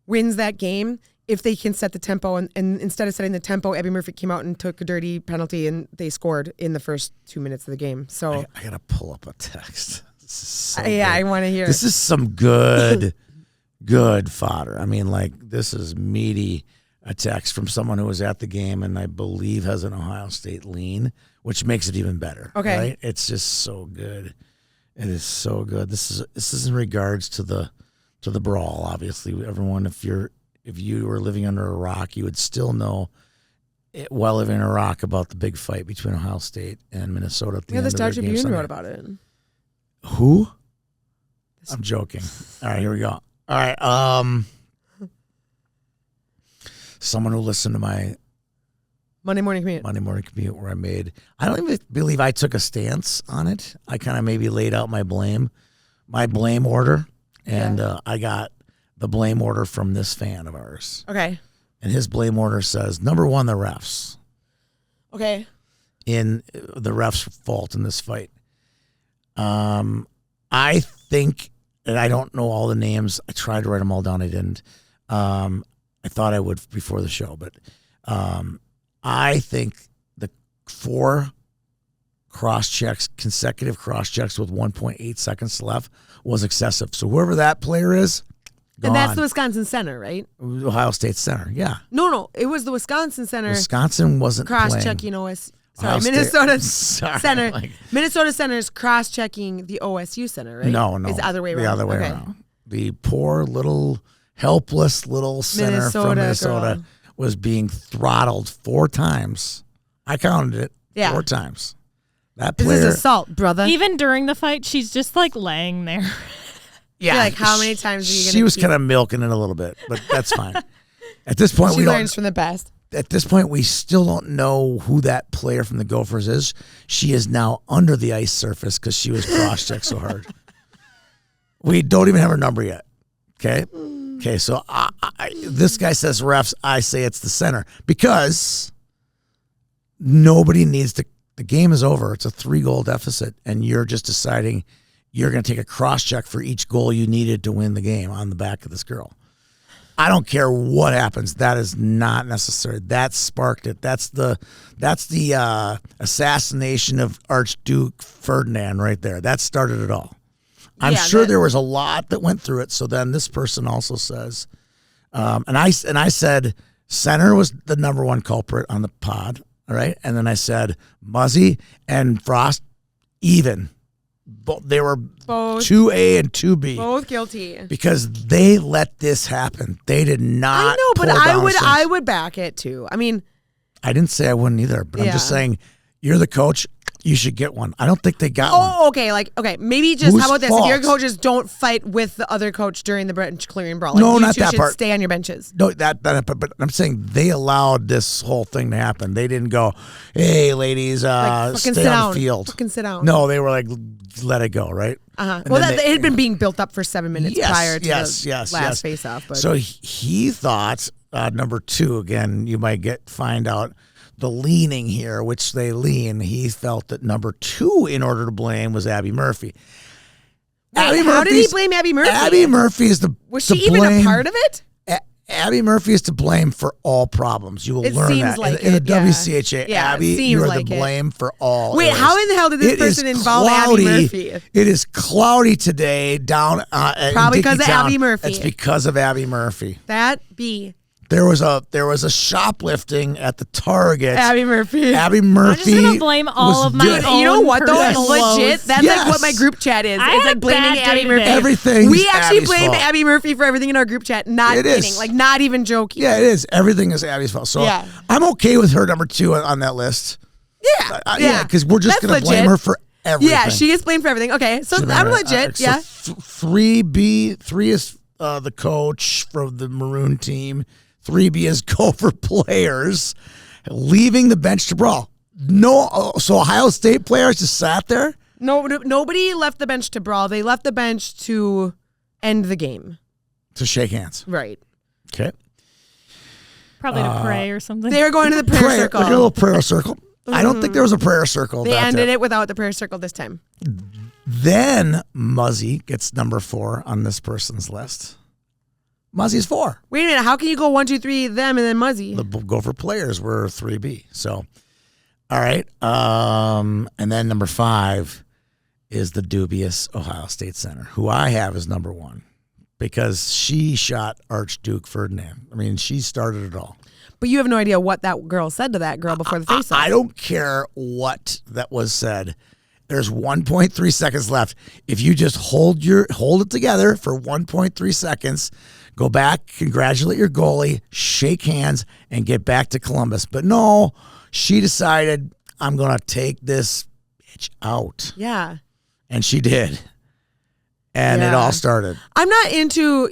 wins that game if they can set the tempo. And instead of setting the tempo, Abby Murphy came out and took a dirty penalty, and they scored in the first 2 minutes of the game. So I gotta pull up a text. This is so yeah, good. I want to hear. This is some good fodder. I mean, this is meaty. A text from someone who was at the game and I believe has an Ohio State lean, which makes it even better. Okay. Right? It's just so good. It is so good. This is in regards to the brawl. Obviously, everyone, if you were living under a rock, you would still know while living in a rock about the big fight between Ohio State and Minnesota at the Yeah, end the of Star their game Tribune Sunday. wrote about it. Who? I'm joking. All right, here we go. All right. Someone who listened to my Monday morning commute. Monday morning commute where I don't even believe I took a stance on it. I kind of maybe laid out my blame order, and I got the blame order from this fan of ours. Okay. And his blame order says, number one, the refs. Okay. In the refs' fault in this fight. I think, and I don't know all the names. I tried to write them all down. I didn't. I thought I would before the show, but I think the 4 consecutive cross checks with 1.8 seconds left was excessive. So whoever that player is, gone. And that's the Wisconsin center, right? Ohio State center, yeah. No. It was the Wisconsin center. Wisconsin wasn't cross-checking playing. Minnesota center. Like, Minnesota center is cross-checking the OSU center, right? No. It's the other way around. The other way around. The poor little, helpless little center from Minnesota was being throttled 4 times. I counted it 4 times. That player. This is assault, brother. Even during the fight, she's just like laying there. Yeah. Like, how many times are you going to She was kind of milking it a little bit, but that's fine. At this point, she learns from the best. At this point, we still don't know who that player from the Gophers is. She is now under the ice surface because she was cross-checked so hard. We don't even have her number yet. Okay? Okay, so this guy says refs, I say it's the center. Because nobody needs to, the game is over. It's a 3-goal deficit, and you're just deciding you're going to take a cross-check for each goal you needed to win the game on the back of this girl. I don't care what happens. That is not necessary. That sparked it. That's the assassination of Archduke Ferdinand right there. That started it all. I'm sure there was a lot that went through it. So then this person also says, and I said center was the number 1 culprit on the pod. All right, and then I said Muzzy and Frost even. They were both 2A and 2B. Both guilty. Because they let this happen. They did not. I know, but I would back it too. I mean, I didn't say I wouldn't either, but I'm just saying you're the coach. You should get one. I don't think they got one. Oh, okay. Maybe just, how about this? If your coaches don't fight with the other coach during the bench clearing brawl. No, you not two that should part. Stay on your benches. No, but I'm saying they allowed this whole thing to happen. They didn't go, hey, ladies, stay on the field. Fucking sit down. No, they were like, let it go, right? Well, it had been being built up for 7 minutes prior to the last face-off. But. So he thought, number 2, again, you might find out the leaning here, which they lean. He felt that number 2 in order to blame was Abby Murphy. How did he blame Abby Murphy? Abby Murphy is Was she even a part of it? Abby Murphy is to blame for all problems. You will learn that in the WCHA. Abby, you are the blame for all. Wait, how in the hell did this person involve Abby Murphy? It is cloudy today down probably because of Abby Murphy. It's because of Abby Murphy. There was a shoplifting at the Target. Abby Murphy. I'm just gonna blame all of my own. You know what though? Yes. Legit. That's like what my group chat is. It's like blaming Abby Murphy. Everything. We actually Abby's blame fault. Abby Murphy for everything in our group chat. Not kidding. Like not even joking. Yeah, it is. Everything is Abby's fault. So I'm okay with her number 2 on that list. Yeah. Because we're just gonna blame her for everything. Yeah, she gets blamed for everything. Okay, so I'm legit. So 3B, 3 is the coach from the Maroon team. 3B is Gopher players leaving the bench to brawl. No, so Ohio State players just sat there? No, nobody left the bench to brawl. They left the bench to end the game. To shake hands. Right. Okay. Probably to pray or something. They were going to the prayer circle. Like a little prayer circle. I don't think there was a prayer circle. They ended it without the prayer circle this time. Then Muzzy gets number 4 on this person's list. Muzzy's 4. Wait a minute. How can you go 1, 2, 3, them, and then Muzzy? The Gopher players were 3B. So, all right. And then number 5 is the dubious Ohio State center, who I have as number 1 because she shot Archduke Ferdinand. I mean, she started it all. But you have no idea what that girl said to that girl before the face-off. I don't care what that was said. There's 1.3 seconds left. If you just hold it together for 1.3 seconds, go back, congratulate your goalie, shake hands, and get back to Columbus. But no, she decided, I'm going to take this bitch out. Yeah. And she did. And it all started. I'm not into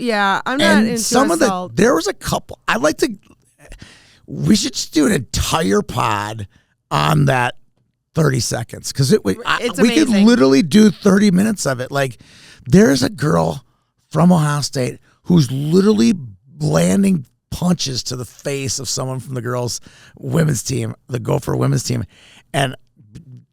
some assault. there was a couple. we should just do an entire pod on that 30 seconds because we could amazing. literally do 30 minutes of it. Like, there's a girl from Ohio State who's literally landing punches to the face of someone from the girls' women's team, the Gopher women's team, and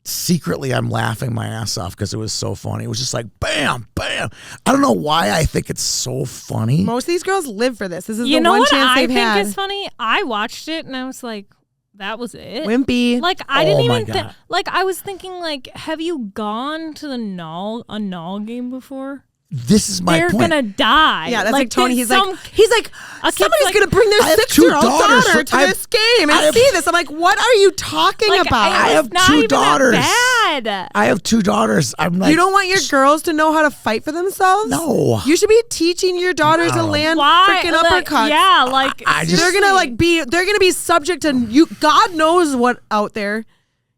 secretly I'm laughing my ass off because it was so funny. It was just like bam, bam. I don't know why I think it's so funny. Most of these girls live for this. This is You the know one what chance I they've think had. is funny? I watched it and I was like, that was it. Wimpy. Like I Oh didn't my even think. God. Like I was thinking, like, have you gone to the a Null game before? This is my They're point. gonna die. Yeah, that's like Tony. there's He's like, kid's somebody's like- gonna bring their I have 6-year-old two daughters. daughter to I have- this game and I have- see this. I'm like, what are you talking like, about? I it have was not two even daughters. That bad. I have 2 daughters. I'm like, You don't want your girls to know how to fight for themselves? No. You should be teaching your daughters to No. land Why? freaking Like, uppercuts. yeah, like I just- They're gonna they're gonna be subject to you. God knows what out there.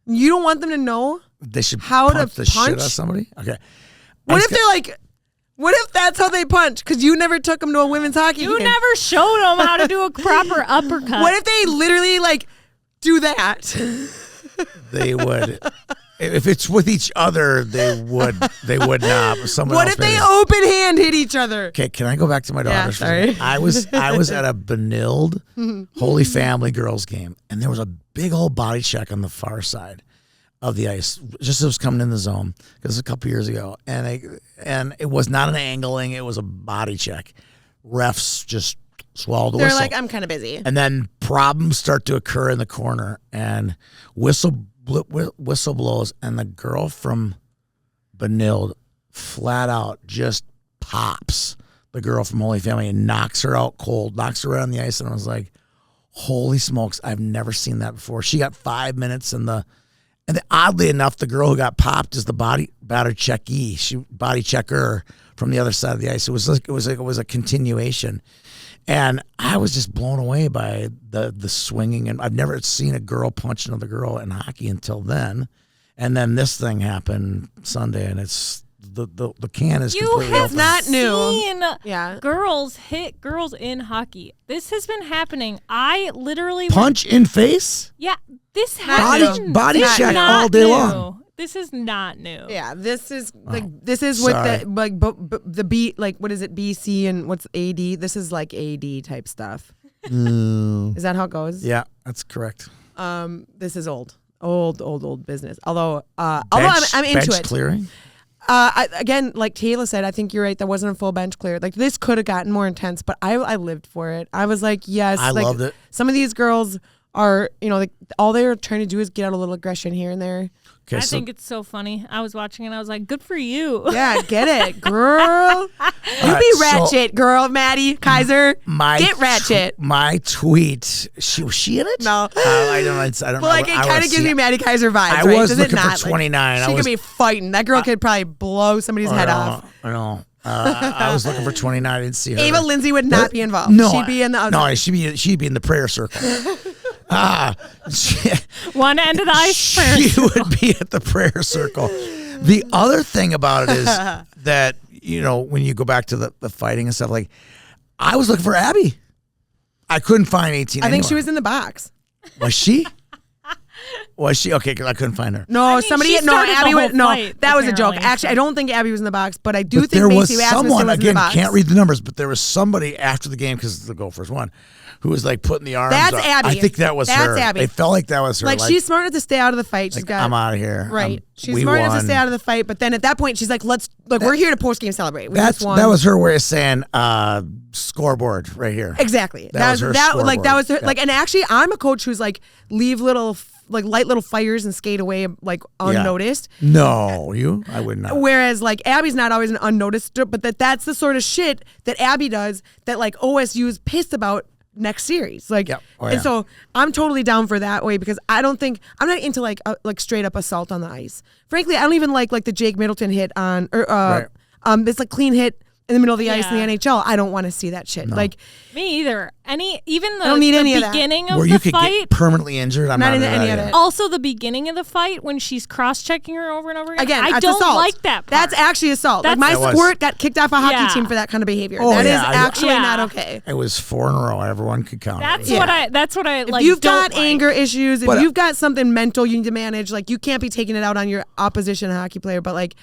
You don't want them to know. they should how to punch the shit out punch? of somebody. Okay. What if they're like, what if that's how they punch? Because you never took them to a women's hockey you game. never showed them how to do a proper uppercut. What if they literally like do that? they would? If it's with each other, they would. They would not. But someone What else if they maybe. open hand hit each other? Okay, can I go back to my Yeah, daughters? for a sorry. second? I was at a Benilde Holy Family girls game, and there was a big old body check on the far side of the ice, just as it was coming in the zone. Because a couple years ago, and it was not an angling; it was a body check. Refs just swallowed the They're whistle. like, I'm kind of busy. And then problems start to occur in the corner, and whistle blows, and the girl from Benilde flat out just pops the girl from Holy Family and knocks her out cold, knocks her right on the ice, and I was like, holy smokes, I've never seen that before. She got 5 minutes and oddly enough, the girl who got popped is the body checker from the other side of the ice. It was a continuation. And I was just blown away by the swinging, and I've never seen a girl punch another girl in hockey until then. And then this thing happened Sunday, and it's the can is you completely have open. not new. seen Yeah. girls hit girls in hockey? This has been happening. I literally Punch in face. Yeah, this Body- happened. body This is check not all day new. long. This is not new. Yeah, this is this is with sorry. the like the B, like what is it, BC and what's AD? This is like AD type stuff. Is that how it goes? Yeah, that's correct. This is old business. Although I'm into bench it. clearing. Again, like Taylor said, I think you're right. That wasn't a full bench clear. Like this could have gotten more intense, but I lived for it. I was like, yes. I like, loved it. Some of these girls are, like all they're trying to do is get out a little aggression here and there. Okay, I so think it's so funny. I was watching it. I was like, good for you. Yeah, get it, girl. You right, be so- ratchet, girl, Maddie Kaiser. Get ratchet. My tweet. Was she in it? No. I don't know. But like it kind of gives me Maddie Kaiser vibes. I right? was Does looking it for not? 29. Like, I she was- could be fighting. That girl could probably blow somebody's head off. I know. I was looking for 29. I didn't see her. Ava Lindsay would not be involved. No, She'd be in the No, she'd be in the prayer circle. One end of the ice She first. would be at the prayer circle. The other thing about it is that, when you go back to the fighting and stuff, like, I was looking for Abby. I couldn't find 18 I think she anywhere. was in the box. Was she? Was she? Okay, because I couldn't find her. No, I mean, somebody. she No, started the Abby whole went. No, fight, that was a joke. apparently, Actually, so. I don't think Abby was in the box, but I do But think there was Macy Rasmussen someone, was in again, the box. can't read the numbers, but there was somebody after the game, because the Gophers won, who was like putting the arms That's up. Abby. I think that was That's her. Abby. It felt like that was her. Like she's smart enough to stay out of the fight. She's like, got. I'm out of here. Right. She's we smart enough to won. stay out of the fight, but then at that point, she's like, we're here to post game celebrate. We just won. That was her way of saying scoreboard right here. Exactly. That was her that was her, scoreboard. like, and actually, I'm a coach who's like, leave little light little fires and skate away like unnoticed. No, I would not. Whereas like Abby's not always an unnoticed, but that's the sort of shit that Abby does that like OSU is pissed about next series. Like, Yep. Oh, and yeah. so I'm totally down for that way because I'm not into like straight up assault on the ice. Frankly, I don't even like the Jake Middleton hit on Right. It's like clean hit. in the middle of the ice in Yeah. the NHL. I don't want to see that shit. No. Like, Me either. Even the, don't need the any of that. beginning of Where the you could fight. get permanently injured. I'm Not not into into any that of either. it. Also, the beginning of the fight when she's cross-checking her over and over again. again, I that's don't assault. like that part. That's actually assault. Like, my That's- That was- squirt got kicked off a hockey Yeah. team for that kind of behavior. Oh, That is yeah, actually Yeah. not okay. It was 4 in a row. Everyone could count. That's it. what I. That's what I like. If you've don't got like. anger issues, if But- you've got something mental you need to manage, like, you can't be taking it out on your opposition hockey player. But like,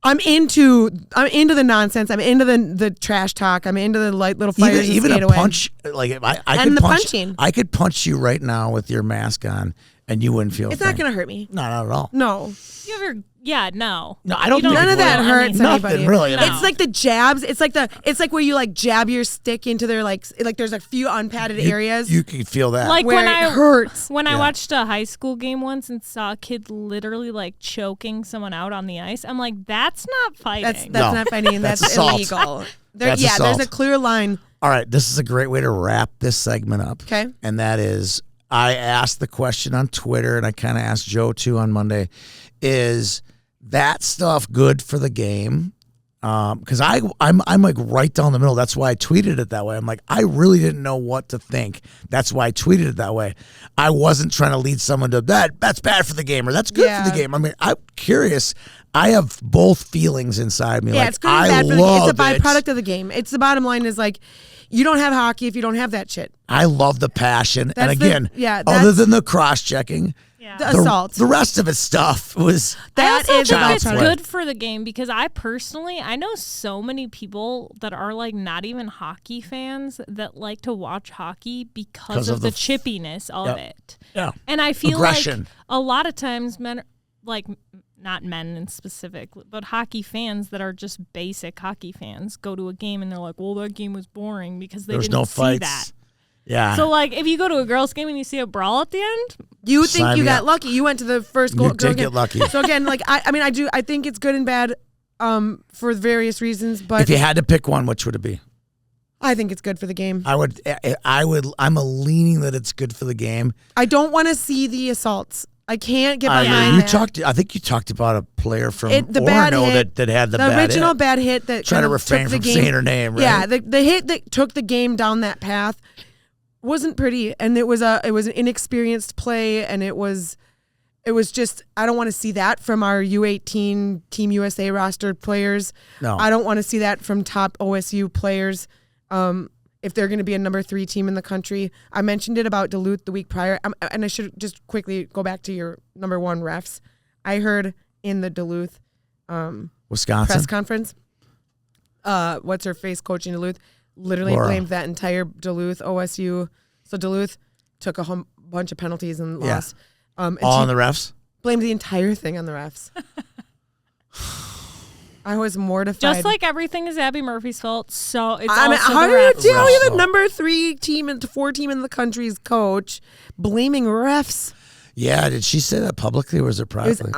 I'm into the nonsense. I'm into the trash talk. I'm into the light little fires. Even and skate a away. punch, like if I And could the punch, punching. I could punch you right now with your mask on, and you wouldn't feel. It's a not thing. gonna hurt me. No, not at all. No. You ever? Yeah, no. No, I don't You think None it of that will. hurts Nothing anybody. really. No. It's like the jabs. It's like where you like jab your stick into their like there's a few unpadded areas. You can feel that. Like Where when it I hurts. When I Yeah. watched a high school game once and saw a kid literally like choking someone out on the ice, I'm like, that's not fighting. That's No. not fighting. That's That's assault. illegal. That's There's assault. a clear line. All right, this is a great way to wrap this segment up. Okay. And that is, I asked the question on Twitter, and I kind of asked Joe too on Monday, is that stuff good for the game? Because I'm like right down the middle. That's why I tweeted it that way. I'm like, I really didn't know what to think. That's why I tweeted it that way. I wasn't trying to lead someone to that's bad for the game or that's good for the Yeah. game. I mean, I'm curious. I have both feelings inside me. Yeah, like, it's good and I bad for the game. love It's a it. byproduct of the game. It's the bottom line is like, you don't have hockey if you don't have that shit. I love the passion. And That's the- again, yeah, other that's- than the cross-checking, yeah. The assault. the rest of it stuff was I That also is think a it's byproduct. good for the game because I know so many people that are like not even hockey fans that like to watch hockey because of the chippiness of Yep. it. yeah. And I feel Aggression. like a lot of times men, like not men in specific, but hockey fans that are just basic hockey fans go to a game and they're like, well, that game was boring because they There was didn't no see fights. that. Yeah. So like if you go to a girls game and you see a brawl at the end, You Sign think you me got up. lucky. You went to the first goal. You did get lucky. So again, like I think it's good and bad for various reasons, but if you had to pick one, which would it be? I think it's good for the game. I'm a leaning that it's good for the game. I don't want to see the assaults. I can't get I behind that. I think you talked about a player from The bad Orono hit, that had the the bad original hit. bad hit that Trying kind to of refrain took the from game. saying her name, right? Yeah, the hit that took the game down that path wasn't pretty, and it was an inexperienced play, and it was just, I don't want to see that from our U18 Team USA rostered players. No. I don't want to see that from top OSU players. If they're going to be a number 3 team in the country. I mentioned it about Duluth the week prior, and I should just quickly go back to your number 1 refs. I heard in the Duluth Wisconsin. press conference, what's her face coaching Duluth literally Laura. blamed that entire Duluth OSU. So Duluth took a bunch of penalties and Yeah. lost. And All she on the refs. blamed the entire thing on the refs. I was mortified. just like everything is Abby Murphy's fault, so it's I mean, also how the do you refs' tell fault. you the fault. number 3 team and 4 team in the country's coach blaming refs? Yeah, did she say that publicly or was it It was privately?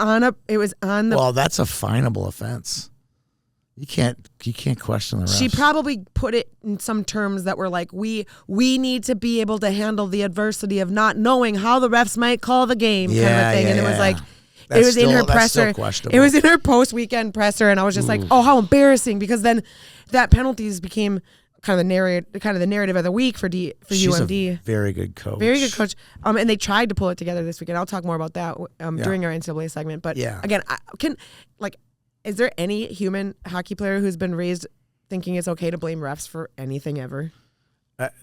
on the. Well, that's a finable offense. You can't question the refs. She probably put it in some terms that were like, we need to be able to handle the adversity of not knowing how the refs might call the game, kind of Yeah, a thing. yeah, and it was yeah. like, That's it was in her still- that's still presser. questionable. It was in her post-weekend presser, and I was just like, oh, how embarrassing! Because then that penalties became kind of the narrative of the week for She's UMD. a very good coach. Very good coach. And they tried to pull it together this weekend. I'll talk more about that during our NCAA segment. But Yeah. again, is there any human hockey player who's been raised thinking it's okay to blame refs for anything ever?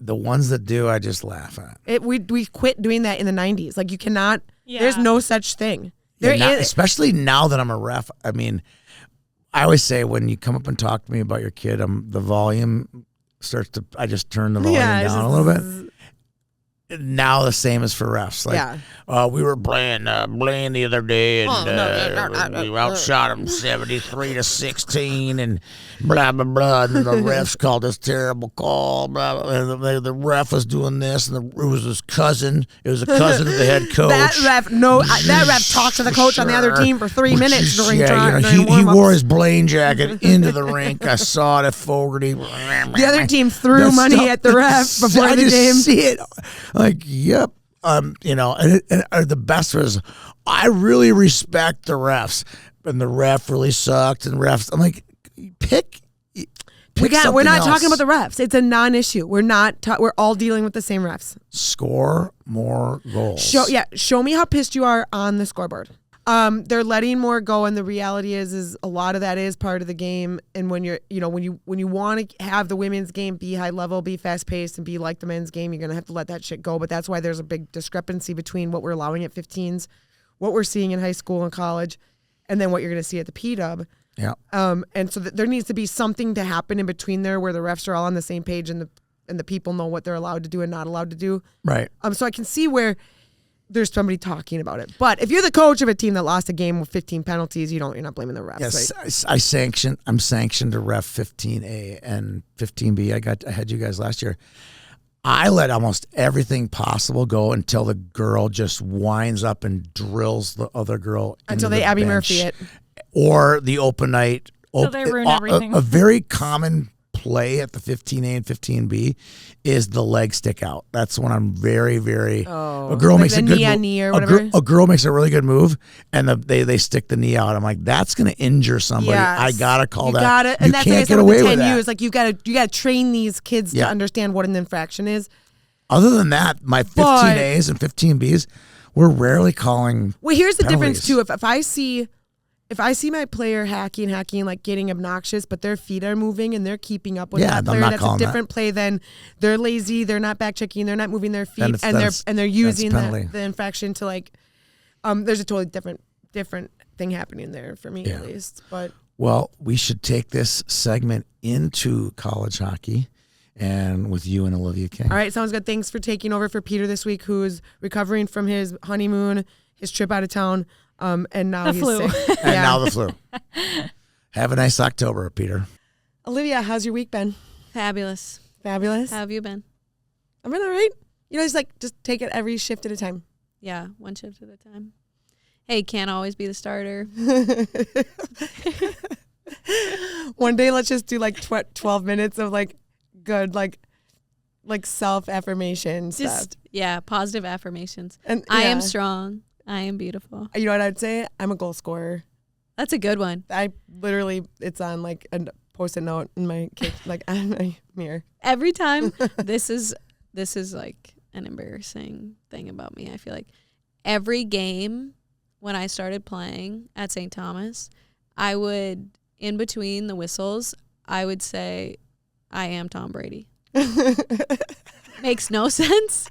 The ones that do, I just laugh at. We quit doing that in the 90s. Like, you cannot. Yeah. There's no such thing. Yeah, There now- is. especially now that I'm a ref. I mean, I always say when you come up and talk to me about your kid, the volume starts to. I just turn the volume it's down a little bit. Now the same as for refs. Like, Yeah. we were playing the other day, and we outshot them 73-16, and blah blah blah. And the refs called us terrible call. Blah, blah, and the ref was doing this, and it was his cousin. It was a cousin of the head coach. That ref talked to the coach on the other team for 3 minutes during he warm-ups. wore his Blaine jacket into the rink. I saw it at Fogarty. The The other team threw money at the ref before I the just game. see it. Like, yep. And the best was, I really respect the refs, and the ref really sucked. And refs, I'm like, pick We're not else. talking about the refs. It's a non-issue. We're not. We're all dealing with the same refs. Score more goals. Show me how pissed you are on the scoreboard. They're letting more go, and the reality is a lot of that is part of the game. And when when you want to have the women's game be high level, be fast paced, and be like the men's game, you're gonna have to let that shit go. But that's why there's a big discrepancy between what we're allowing at 15s, what we're seeing in high school and college, and then what you're gonna see at the P-Dub. Yeah. And so there needs to be something to happen in between there where the refs are all on the same page and the people know what they're allowed to do and not allowed to do. Right. So I can see where there's somebody talking about it. But if you're the coach of a team that lost a game with 15 penalties, you're not blaming the refs. Yes, right? I'm sanctioned to ref 15A and 15B. I had you guys last year. I let almost everything possible go until the girl just winds up and drills the other girl Until into they the Abby bench. Murphy it. Or the open night. So they ruin everything. A very common play at the 15A and 15B is the leg stick out. That's when I'm very, very. Oh, a girl like makes the a good knee on move. knee or whatever? A girl makes a really good move, and they stick the knee out. I'm like, that's gonna injure somebody. Yes. I gotta call you that. Gotta, you and that's can't what I get said away with the with 10 that. U's. Like you gotta train these kids to understand what an infraction is. Other than that, my 15As and 15Bs, we're rarely calling. Well, here's the penalties. difference too. If I see my player hacking, like getting obnoxious, but their feet are moving and they're keeping up with that I'm player, not that's a calling different play than they're lazy, they're not back checking, they're not moving their feet, Then it's- and they're using penalty. the infraction to like. There's a totally different thing happening there for me at least. But Well, we should take this segment into college hockey, and with you and Olivia King. all right, sounds good. Thanks for taking over for Peter this week, who's recovering from his honeymoon, his trip out of town. And now The he's flu. sick. And now the flu. Have a nice October, Peter. Olivia, how's your week been? Fabulous. Fabulous. How have you been? I've been all right. Just take it every shift at a time. Yeah, one shift at a time. Hey, can't always be the starter. One day, let's just do like 12 minutes of like good like self-affirmation stuff. Just, yeah, positive affirmations. And I yeah. am strong. I am beautiful. You know what I'd say? I'm a goal scorer. That's a good one. I literally, it's on like a post-it note in my kitchen, like on my mirror. Every time, this is like an embarrassing thing about me. I feel like every game when I started playing at St. Thomas, I would, in between the whistles, I would say, I am Tom Brady. Makes no sense.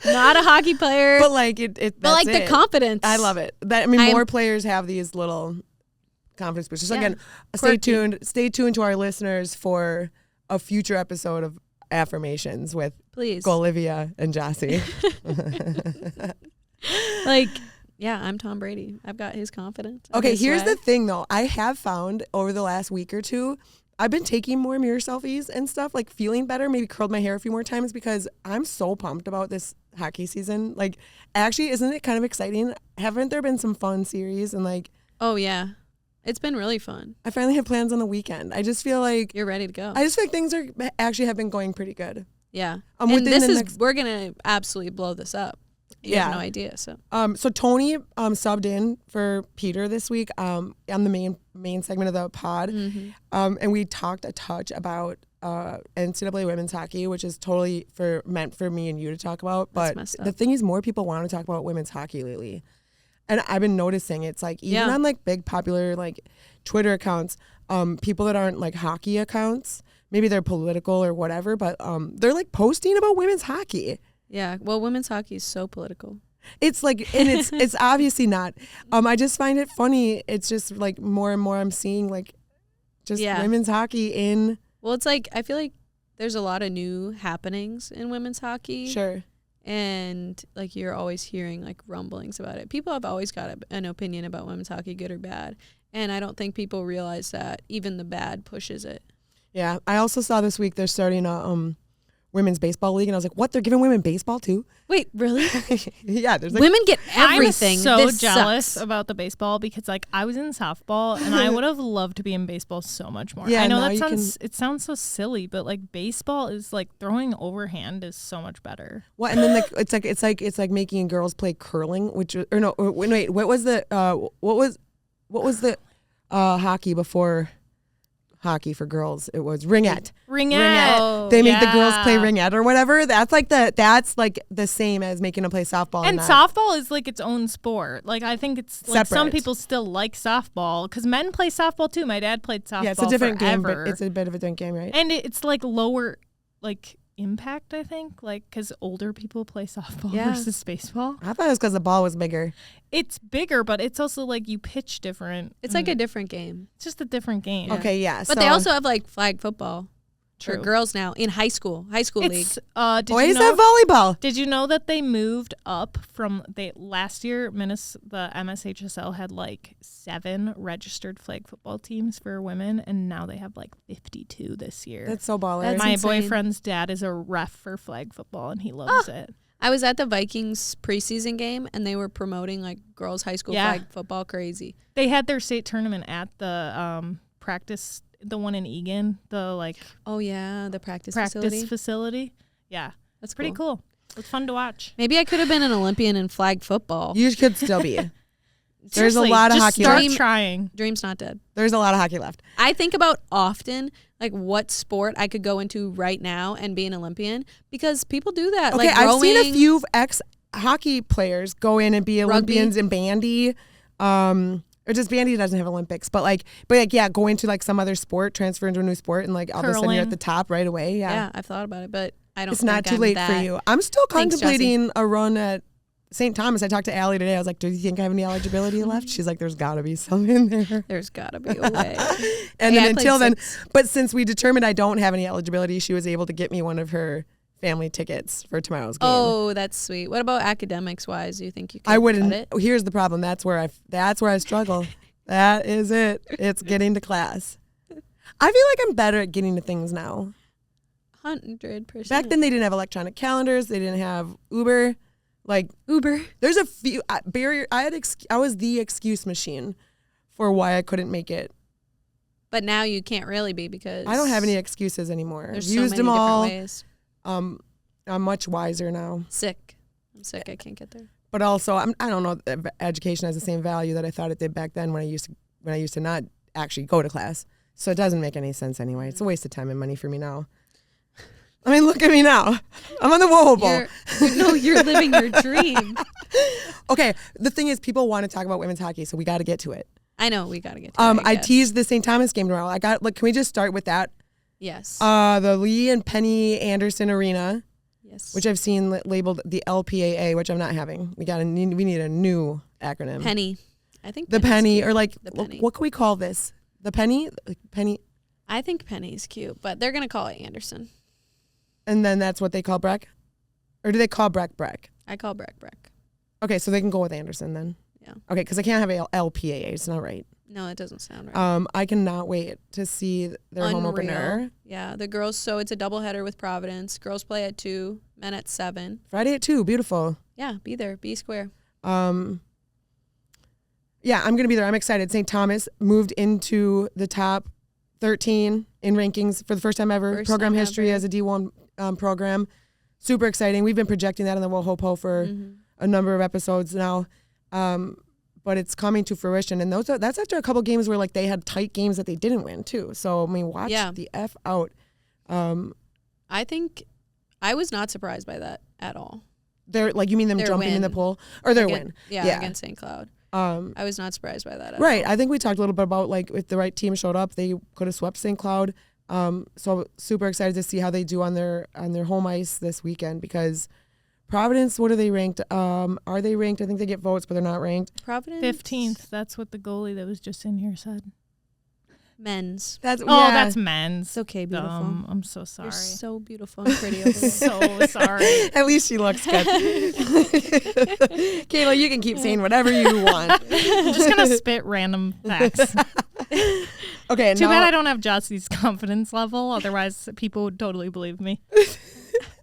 Not a hockey player. But like it but that's like the it. confidence. I love it. More players have these little confidence boosters. So Yeah. again, Quirky. stay tuned to our listeners for a future episode of affirmations with Please. Olivia and Jossie. Like, yeah, I'm Tom Brady. I've got his confidence. Okay, here's the thing though. I have found over the last week or two, I've been taking more mirror selfies and stuff, like feeling better, maybe curled my hair a few more times because I'm so pumped about this hockey season. Like, actually, isn't it kind of exciting? Haven't there been some fun series? And like, Oh, yeah. It's been really fun. I finally have plans on the weekend. I just feel like You're ready to go. things are actually have been going pretty good. Yeah. Um, And within this the is, next- we're going to absolutely blow this up. You have no idea. So So Tony subbed in for Peter this week on the main segment of the pod, and we talked a touch about NCAA women's hockey, which is totally meant for me and you to talk about. But messed the up. thing is, more people want to talk about women's hockey lately, and I've been noticing it's like even Yeah. on like big popular like Twitter accounts, people that aren't like hockey accounts, maybe they're political or whatever, but they're like posting about women's hockey. yeah. Well, women's hockey is so political. It's like, and it's obviously not. I just find it funny. It's just like more and more I'm seeing like just Yeah. women's hockey in. Well, it's like, I feel like there's a lot of new happenings in women's hockey. Sure. And like you're always hearing like rumblings about it. People have always got an opinion about women's hockey, good or bad. And I don't think people realize that even the bad pushes it. Yeah. I also saw this week they're starting a women's baseball league, and I was like, what? They're giving women baseball too? Wait, really? Yeah. There's like, Women get everything. I'm so This jealous sucks. about the baseball because like I was in softball and I would have loved to be in baseball so much more. Yeah, I know now that you it sounds so silly, but like baseball is like throwing overhand is so much better. what? And then like it's like making girls play curling, which or no, what was the hockey before hockey for girls. It was ringette. Ringette. Oh, They made the girls yeah. play ringette or whatever. That's like the same as making them play softball. And not- softball is like its own sport. Like I think it's like some Separate. people still like softball because men play softball too. My dad played softball. Yeah, it's a different game, forever. but it's a bit of a different game, right? And it's like lower like impact, I think, like because older people play softball Yeah. versus baseball. I thought it was because the ball was bigger. It's bigger, but it's also like you pitch different. It's like a different game. It's just a different game. Okay, yeah. But they also have like flag football for True. girls now in high school league. It's did boys you know, have volleyball. Did you know that they moved up from last year? The MSHSL had like 7 registered flag football teams for women, and now they have like 52 this year. That's so baller. That's My insane. boyfriend's dad is a ref for flag football, and he loves it. I was at the Vikings preseason game and they were promoting like girls high school Yeah. flag football. Crazy. They had their state tournament at the practice, the one in Egan, the like Oh yeah, the practice practice facility. facility. Yeah, That's pretty cool. It's fun to watch. Maybe I could have been an Olympian in flag football. You could still be. There's a Seriously, lot of just hockey start left. trying. Dream's not dead. There's a lot of hockey left. I think about often like what sport I could go into right now and be an Olympian because people do that. Okay, like I've seen a rowing. few ex-hockey players go in and be Rugby. Olympians in bandy. Or just bandy doesn't have Olympics, but yeah, go into like some other sport, transfer into a new sport, and like all of a sudden you're at Curling. the top right away. Yeah. Yeah, I've thought about it, but I don't. it's not think too I'm late for that- you. I'm still Thanks, Jessie. contemplating a run at St. Thomas. I talked to Allie today. I was like, "Do you think I have any eligibility left?" She's like, "There's got to be some in there." There's gotta be a way. And Yeah, I then played until then, 6. but since we determined I don't have any eligibility, she was able to get me one of her family tickets for tomorrow's game. Oh, that's sweet. What about academics wise? Do you think you could I cut wouldn't. it? Here's the problem. That's where I struggle. That is it. It's getting to class. I feel like I'm better at getting to things now. 100%. Back then, they didn't have electronic calendars. They didn't have Uber. Like Uber. there's a few barrier. I was the excuse machine for why I couldn't make it. But now you can't really be because I don't have any excuses anymore. There's I've so used many them different all. ways. I'm much wiser now. Sick. I'm sick. I can't get there. But also, I don't know if education has the same value that I thought it did back then when I used to not actually go to class. So it doesn't make any sense anyway. It's a waste of time and money for me now. I mean, look at me now. I'm on the Whoa Bowl. You're living your dream. Okay, the thing is, people want to talk about women's hockey, so we got to get to it. I know we gotta get to it, I guess. teased the St. Thomas game tomorrow. Can we just start with that? Yes. The Lee and Penny Anderson Arena, yes. which I've seen labeled the LPAA, which I'm not having. We need a new acronym. Penny. I think The Penny's penny, cute. or like, The penny. what can we call this? The penny? Like penny? I think Penny's cute, but they're gonna call it Anderson. And then that's what they call Breck? Or do they call Breck? I call Breck. Okay, so they can go with Anderson then. Yeah. Okay, because I can't have a LPAA. It's not right. No, it doesn't sound right. I cannot wait to see their home opener. Yeah, the girls. So it's a doubleheader with Providence. Girls play at 2, men at 7. Friday at 2. Beautiful. Yeah, be there. Be square. Yeah, I'm going to be there. I'm excited. St. Thomas moved into the top 13 in rankings for the first time ever. First program time history ever. as a D1 program. Super exciting. We've been projecting that on the Wohopo for a number of episodes now. But it's coming to fruition. And that's after a couple games where like they had tight games that they didn't win too. So, I mean, watch the F out. I think I was not surprised by that at all. They're like, you mean them Their jumping in the win. pool or their Again- win? Yeah, against St. Cloud. I was not surprised by that at Right. all. I think we talked a little bit about like if the right team showed up, they could have swept St. Cloud. So super excited to see how they do on their home ice this weekend because Providence, what are they ranked? Are they ranked? I think they get votes, but they're not ranked. Providence 15th. That's what the goalie that was just in here said. men's. That's That's men's. It's okay, beautiful. I'm so sorry. You're so beautiful and pretty over there. so sorry. At least she looks good. Kayla, you can keep saying whatever you want. I'm just gonna spit random facts. Okay, Too now, bad I don't have Jossie's confidence level. Otherwise, people would totally believe me.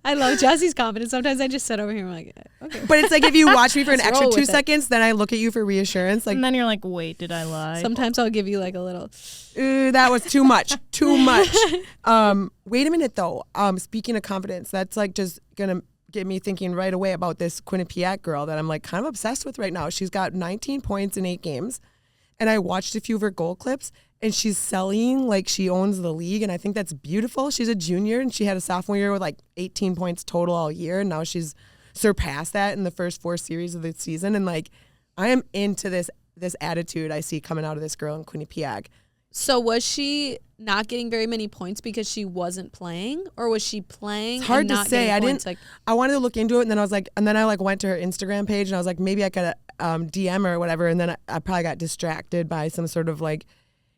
I love Jesse's confidence. Sometimes I just sit over here and I'm like, okay. But it's like if you watch me for an Let's extra roll 2 with it. seconds, then I look at you for reassurance. Like, And then you're like, wait, did I lie? Sometimes I'll give you like a little. that was too much. Too much. Wait a minute though. Speaking of confidence, that's like just gonna get me thinking right away about this Quinnipiac girl that I'm like kind of obsessed with right now. She's got 19 points in 8 games. And I watched a few of her goal clips, and she's selling like she owns the league, and I think that's beautiful. She's a junior, and she had a sophomore year with like 18 points total all year, and now she's surpassed that in the first 4 series of the season. And like, I am into this attitude I see coming out of this girl in Quinnipiac. So was she not getting very many points because she wasn't playing, or was she playing? It's hard and to not say. getting points? I wanted to look into it, and then I was like, and then I went to her Instagram page, and I was like, maybe I could DM her or whatever. And then I probably got distracted by some sort of like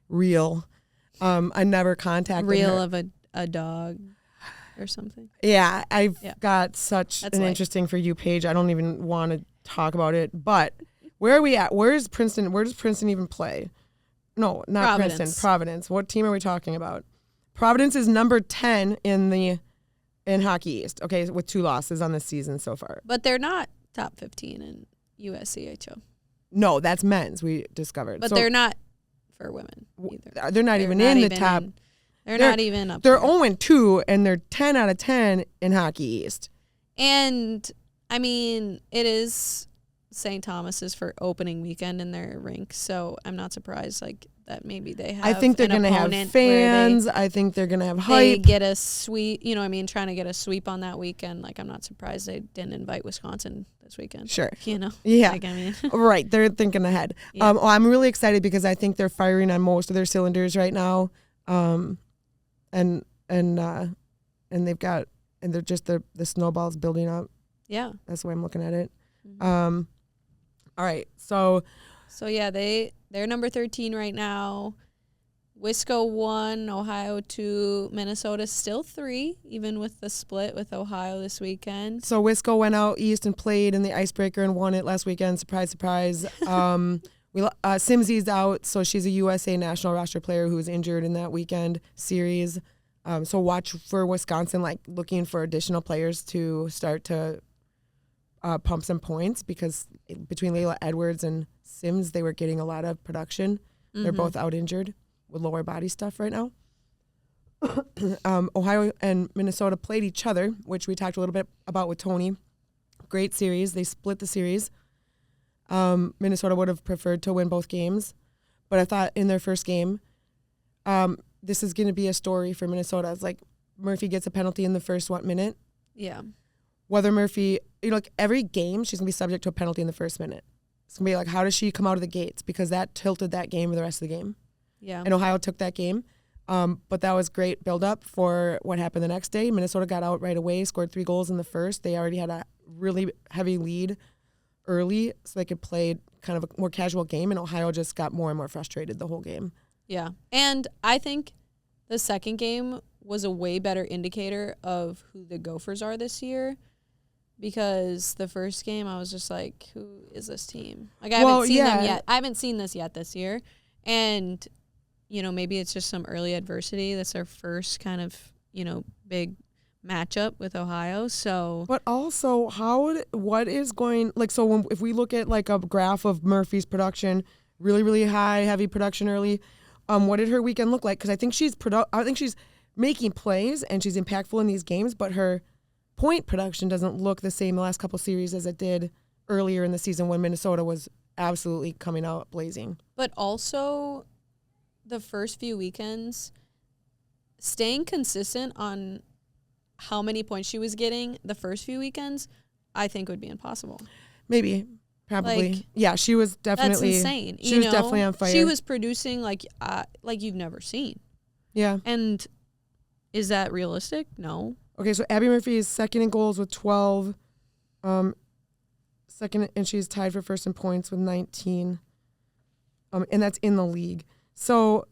reel. I never contacted reel her. of a dog or something. Yeah, I've got such That's an light. interesting For You page. I don't even want to talk about it. But where are we at? Where's Princeton? Where does Princeton even play? No, not Providence. Princeton. Providence. What team are we talking about? Providence is number 10 in Hockey East. Okay, with 2 losses on the season so far. But they're not top 15 in USCHO. No, that's men's. We discovered. But So they're not for women either. They're not even in the top. They're not even up They're there. 0-2, and they're 10 out of 10 in Hockey East. And I mean, it is St. Thomas's for opening weekend in their rink, so I'm not surprised like that maybe they have I think they're going to have fans. I think they're going to have They hype. get a sweep, trying to get a sweep on that weekend. Like, I'm not surprised they didn't invite Wisconsin this weekend. Sure. Yeah. Like, I mean. Right. They're thinking ahead. Yeah. I'm really excited because I think they're firing on most of their cylinders right now. And they've got, and they're just, the snowball's building up. Yeah. That's the way I'm looking at it. Mm-hmm. All right. So yeah, they're number 13 right now. Wisco 1, Ohio 2, Minnesota still 3, even with the split with Ohio this weekend. Wisco went out east and played in the icebreaker and won it last weekend. Surprise, surprise. Simsey's out, so she's a USA national roster player who was injured in that weekend series. So watch for Wisconsin, like looking for additional players to start to pump some points, because between Layla Edwards and Sims, they were getting a lot of production. Mm-hmm. They're both out injured with lower body stuff right now. Ohio and Minnesota played each other, which we talked a little bit about with Tony. Great series. They split the series. Minnesota would have preferred to win both games, but I thought in their first game, this is going to be a story for Minnesota. It's like Murphy gets a penalty in the first minute. Yeah. Whether Murphy, like every game, she's going to be subject to a penalty in the first minute. It's going to be like, how does she come out of the gates? Because that tilted that game for the rest of the game. Yeah. And Ohio took that game. But that was great build-up for what happened the next day. Minnesota got out right away, scored 3 goals in the first. They already had a really heavy lead early, so they could play kind of a more casual game, and Ohio just got more and more frustrated the whole game. Yeah. And I think the second game was a way better indicator of who the Gophers are this year, because the first game I was just like, who is this team? Like, I haven't seen them yet. I haven't seen this yet this year. And, maybe it's just some early adversity. That's our first kind of, big matchup with Ohio. So, but also, what is going, like, so if we look at like a graph of Murphy's production, really, really high, heavy production early, what did her weekend look like? Because I think she's making plays and she's impactful in these games, but her point production doesn't look the same the last couple series as it did earlier in the season when Minnesota was absolutely coming out blazing. But also, the first few weekends, staying consistent on how many points she was getting the first few weekends, I think would be impossible. Maybe. Probably. Yeah, she was definitely. That's insane. She was definitely on fire. She was producing like you've never seen. Yeah. And is that realistic? No. Okay, so Abby Murphy is second in goals with 12. Second, and she's tied for first in points with 19. And that's in the league. So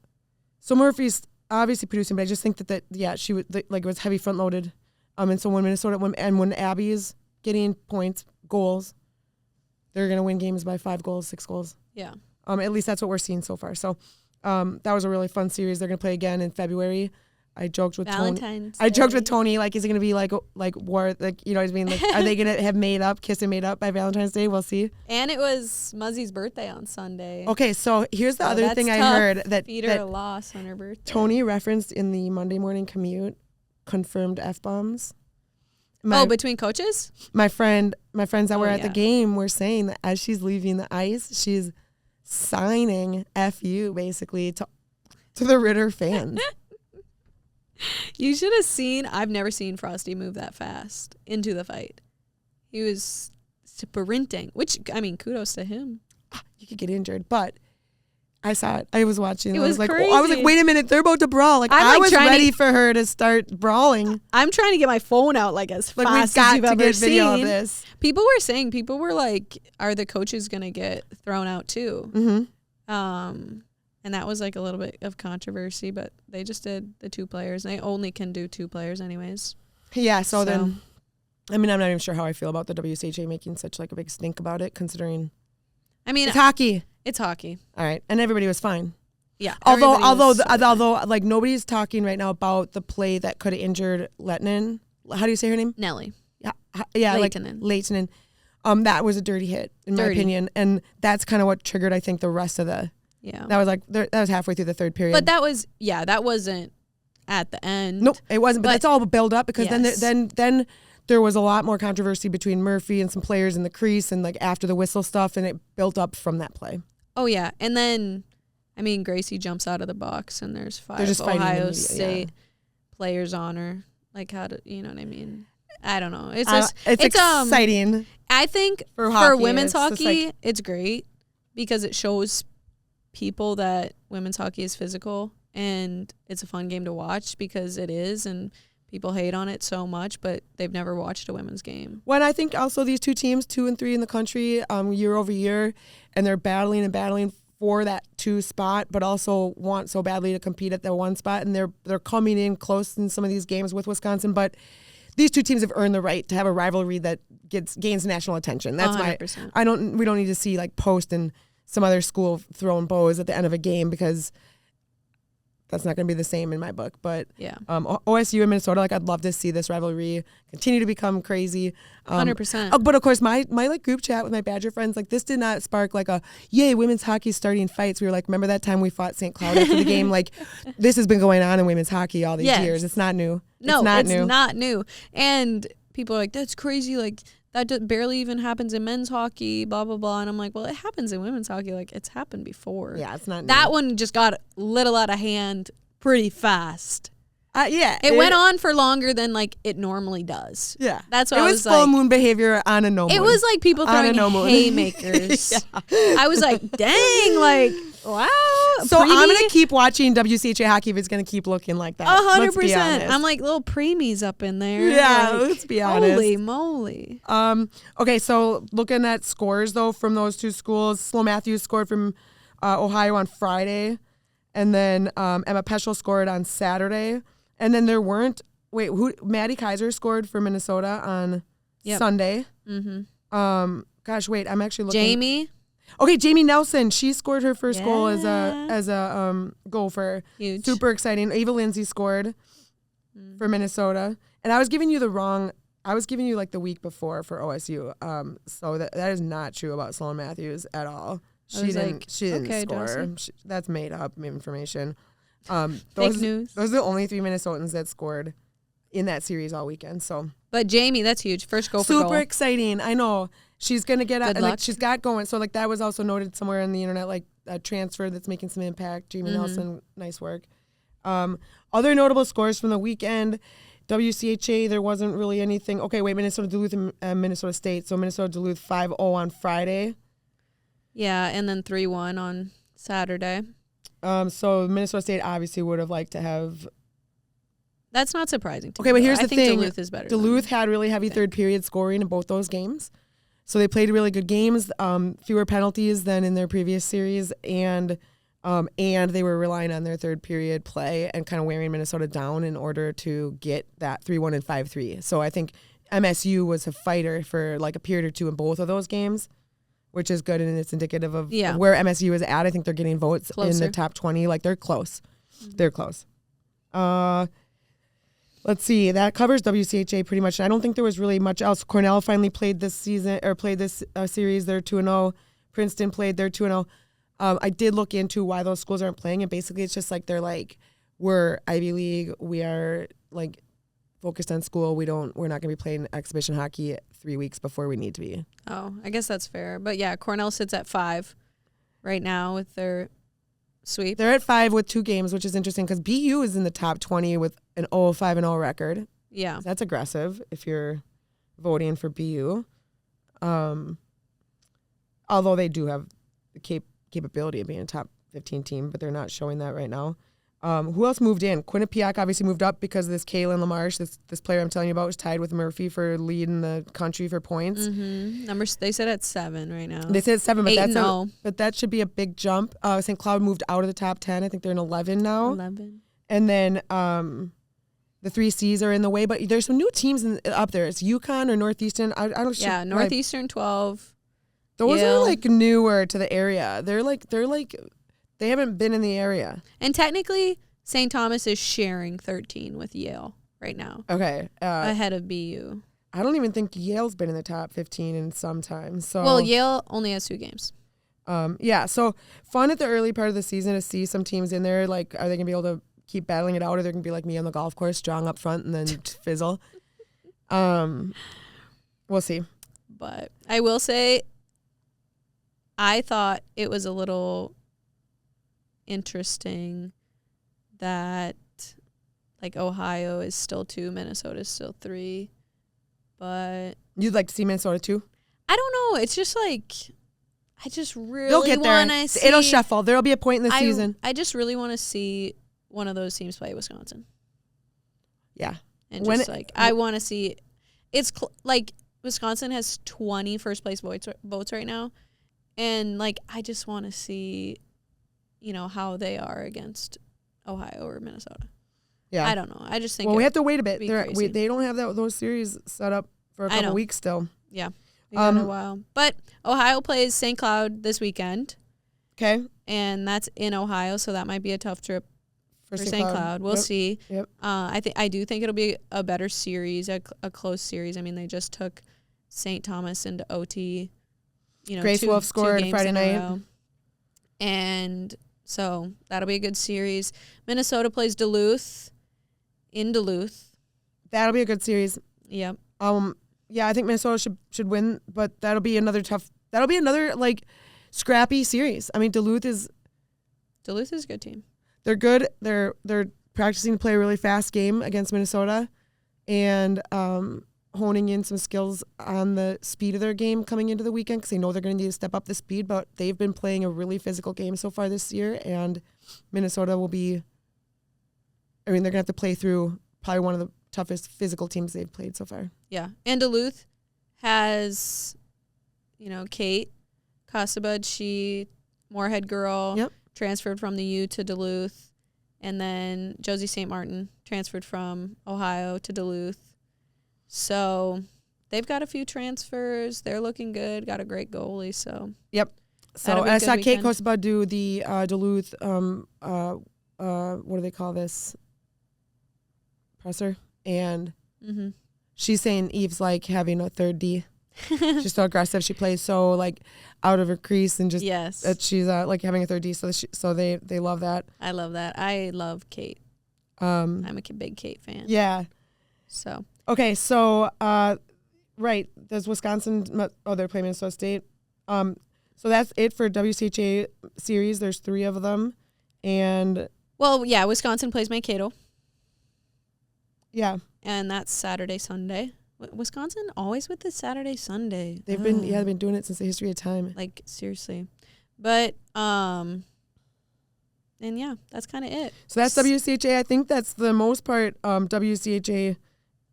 Murphy's obviously producing, but I just think that she was it was heavy front loaded. And so when when Abby's getting points, goals, they're gonna win games by 5 goals, 6 goals. Yeah. At least that's what we're seeing so far. So that was a really fun series. They're gonna play again in February. I joked with Valentine's Tony. I joked Day. with Tony, like, is it gonna be like war, like, you know what I mean? Like, are they gonna have kissed and made up by Valentine's Day? We'll see. And it was Muzzy's birthday on Sunday. Okay, so here's the other that's thing I tough. heard that Feed her a loss on her birthday. Tony referenced in the Monday morning commute, confirmed F-bombs. Between coaches? My friends that were at the yeah. game were saying that as she's leaving the ice, she's signing FU basically to the Ritter fans. You should have seen. I've never seen Frosty move that fast into the fight. He was sprinting, which, I mean, kudos to him. You could get injured, but I saw it. I was watching. It I was was like, crazy. I was like, wait a minute, they're about to brawl. Like, I'm, I like, was trying ready for her to start brawling. I'm trying to get my phone out like as Like, we've fast got as you've to ever get video seen. of this. People were like, are the coaches going to get thrown out too? Mm-hmm. And that was like a little bit of controversy, but they just did the 2 players. And they only can do 2 players anyways. Yeah, so then, I mean, I'm not even sure how I feel about the WCHA making such like a big stink about it, considering I mean, it's hockey. It's hockey. All right, and everybody was fine. Yeah. Although like nobody's talking right now about the play that could have injured Lehtinen. How do you say her name? Nelly. Yeah, Lehtinen. like Lehtinen. That was a dirty hit in my opinion, and that's kind of what triggered I think the rest of the. Yeah. That was like that was halfway through the third period. But that wasn't at the end. Nope, it wasn't. But that's all build up because Yes. then there was a lot more controversy between Murphy and some players in the crease and like after the whistle stuff, and it built up from that play. Oh yeah, and then I mean Gracie jumps out of the box and there's 5 just fighting in the Ohio media, State players on her. Like how to, you know what I mean? I don't know. It's just it's exciting. I think for for hockey, women's it's just hockey, like- it's great because it shows people that women's hockey is physical and it's a fun game to watch because it is, and people hate on it so much, but they've never watched a women's game. When I think also these 2 teams, 2 and 3 in the country, year over year, and they're battling for that 2 spot, but also want so badly to compete at the 1 spot, and they're coming in close in some of these games with Wisconsin, but these 2 teams have earned the right to have a rivalry that gains national attention. That's 100%. We don't need to see like Post and some other school throwing bows at the end of a game because that's not going to be the same in my book. But Yeah. OSU and Minnesota, like I'd love to see this rivalry continue to become crazy. 100%. But of course, my like group chat with my Badger friends, like this did not spark like a yay women's hockey starting fights. We were like, remember that time we fought St. Cloud after the game? Like this has been going on in women's hockey all these Yes. years. It's not new. No, it's not new. And people are like, that's crazy. Like, that barely even happens in men's hockey, blah, blah, blah. And I'm like, well, it happens in women's hockey. Like, it's happened before. Yeah, it's not new. That one just got little out of hand pretty fast. Yeah. It went on for longer than, like, it normally does. Yeah. That's what it I was was full like. moon behavior on a no moon. It was like people On a throwing no moon. haymakers. I was like, dang, like, wow. So I'm preemie? going to keep watching WCHA hockey if it's going to keep looking like that. 100%. I'm like little preemies up in there. Yeah, like, let's be honest. Holy moly. Okay, so looking at scores, though, from those 2 schools, Slow Matthews scored from Ohio on Friday, and then Emma Peschel scored on Saturday. And then there weren't – Maddie Kaiser scored for Minnesota on Sunday. Mm-hmm. Gosh, wait, I'm actually looking. Jamie. Okay, Jamie Nelson. She scored her first goal as a gopher. Huge. Super exciting. Ava Lindsay scored for Minnesota. And I was giving you like the week before for OSU. So that is not true about Sloan Matthews at all. She didn't okay, score. That's made up information. Fake news. Those are the only 3 Minnesotans that scored in that series all weekend. So, But Jamie, that's huge. First goal for super goal. exciting. I know she's gonna get Good out. luck. Like she's got going. So like that was also noted somewhere on the internet, like a transfer that's making some impact. Jamie Nelson, nice work. Other notable scores from the weekend. WCHA, there wasn't really anything. Okay, wait, Minnesota Duluth and Minnesota State. So Minnesota Duluth 5-0 on Friday. Yeah, and then 3-1 on Saturday. So Minnesota State obviously would have liked to have. That's not surprising to me. Okay, but though. here's I the think thing. Duluth is better. Duluth had really heavy third period scoring in both those games. So they played really good games, fewer penalties than in their previous series, and they were relying on their third period play and kind of wearing Minnesota down in order to get that 3-1 and 5-3. So I think MSU was a fighter for like a period or 2 in both of those games, which is good, and it's indicative of where MSU is at. I think they're getting votes in the top 20. Like they're close. Mm-hmm. They're close. Let's see. That covers WCHA pretty much. I don't think there was really much else. Cornell finally played this season or played this series. They're 2-0. Princeton played. They're 2-0. I did look into why those schools aren't playing, and basically it's just like they're like, we're Ivy League. We are like focused on school. We're not going to be playing exhibition hockey 3 weeks before we need to be. Oh, I guess that's fair. But yeah, Cornell sits at 5. right now with their sweep. They're at 5 with 2 games, which is interesting because BU is in the top 20 with an 0-5-0 record. Yeah. That's aggressive if you're voting for BU. Although they do have the capability of being a top 15 team, but they're not showing that right now. Who else moved in? Quinnipiac obviously moved up because this Kaylin LaMarche, this player I'm telling you about, was tied with Murphy for leading the country for points. Mm-hmm. Numbers, they said at 7 right now. They said 7, but 8-0. but that should be a big jump. St. Cloud moved out of the top 10. I think they're in 11 now. 11. And then the 3 C's are in the way, but there's some new teams up there. It's UConn or Northeastern. I don't. Yeah, Northeastern 12. Those Yale. are like newer to the area. They're like they haven't been in the area. And technically, St. Thomas is sharing 13 with Yale right now, Okay. ahead of BU. I don't even think Yale's been in the top 15 in some time. So Well, Yale only has 2 games. yeah. So fun at the early part of the season to see some teams in there. Like, are they gonna be able to keep battling it out, or they're gonna be like me on the golf course, strong up front and then fizzle? We'll see. But I will say, I thought it was a little interesting that like Ohio is still 2, Minnesota is still 3, but You'd like to see Minnesota too? I don't know. It's just like I just They'll really get there. want to see. It'll shuffle. There'll be a point in the season. I just really want to see one of those teams play Wisconsin. Yeah. And I want to see. It's like Wisconsin has 20 first place votes right now, and like I just want to see, how they are against Ohio or Minnesota. Yeah. I don't know. I just think. Well, we have to wait a bit. Crazy. They don't have those series set up for a couple weeks still. Yeah. We got a while. But Ohio plays St. Cloud this weekend. Okay. And that's in Ohio, so that might be a tough trip for St. Cloud. We'll Yep. see. Yep. I do think it'll be a better series, a close series. I mean, they just took St. Thomas into OT. Grace Wolf scored Friday night. And so that'll be a good series. Minnesota plays Duluth in Duluth. That'll be a good series. Yep. Yeah, I think Minnesota should win, but that'll be another like scrappy series. I mean, Duluth is a good team. They're good. They're practicing to play a really fast game against Minnesota, and honing in some skills on the speed of their game coming into the weekend because they know they're going to need to step up the speed. But they've been playing a really physical game so far this year, and Minnesota will be. I mean, they're going to have to play through probably one of the toughest physical teams they've played so far. Yeah. And Duluth has, Kate Cosabud, she Moorhead girl, Yep. transferred from the U to Duluth. And then Josie St. Martin transferred from Ohio to Duluth. So they've got a few transfers. They're looking good. Got a great goalie. So Yep. So that'll be a I good saw Kate weekend. Cosabud do the Duluth. What do they call this? Presser. And Mm-hmm. she's saying Eve's like having a third D. She's so aggressive. She plays so like out of her crease and just Yes. that she's like having a third D. So they love that. I love that. I love Kate. Um, I'm a big Kate fan. yeah. So Okay. So right. Does Wisconsin? Oh, they're playing Minnesota State. So that's it for WCHA series. There's 3 of them, and Wisconsin plays Mankato, yeah, and that's Saturday, Sunday. Wisconsin always with the Saturday, Sunday. they've been doing it since the history of time. Like seriously, but and yeah, that's kind of it. So that's WCHA. I think that's the most part. WCHA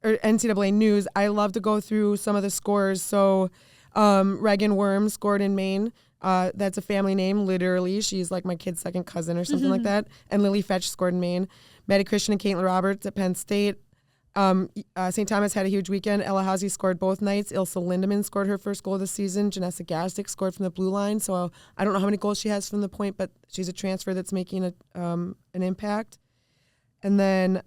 or NCAA news. I love to go through some of the scores. So Reagan Worm scored in Maine. That's a family name, literally. She's like my kid's second cousin or something like that. And Lily Fetch scored in Maine. Maddie Christian and Caitlin Roberts at Penn State. St. Thomas had a huge weekend. Ella Housie scored both nights. Ilsa Lindemann scored her first goal of the season. Janessa Gastic scored from the blue line. So I don't know how many goals she has from the point, but she's a transfer that's making an impact. And then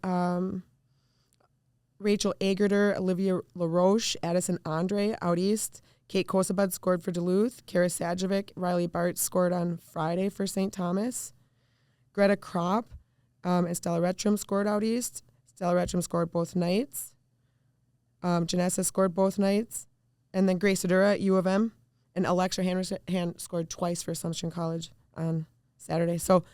Rachel Agerter, Olivia LaRoche, Addison Andre out east. Kate Kosabud scored for Duluth. Kara Sajovic, Riley Bart scored on Friday for St. Thomas. Greta Kropp and Stella Retrum scored out east. Stella Retrum scored both nights. Janessa scored both nights. And then Grace Adura at U of M and Alexa hand scored twice for Assumption College on Saturday. So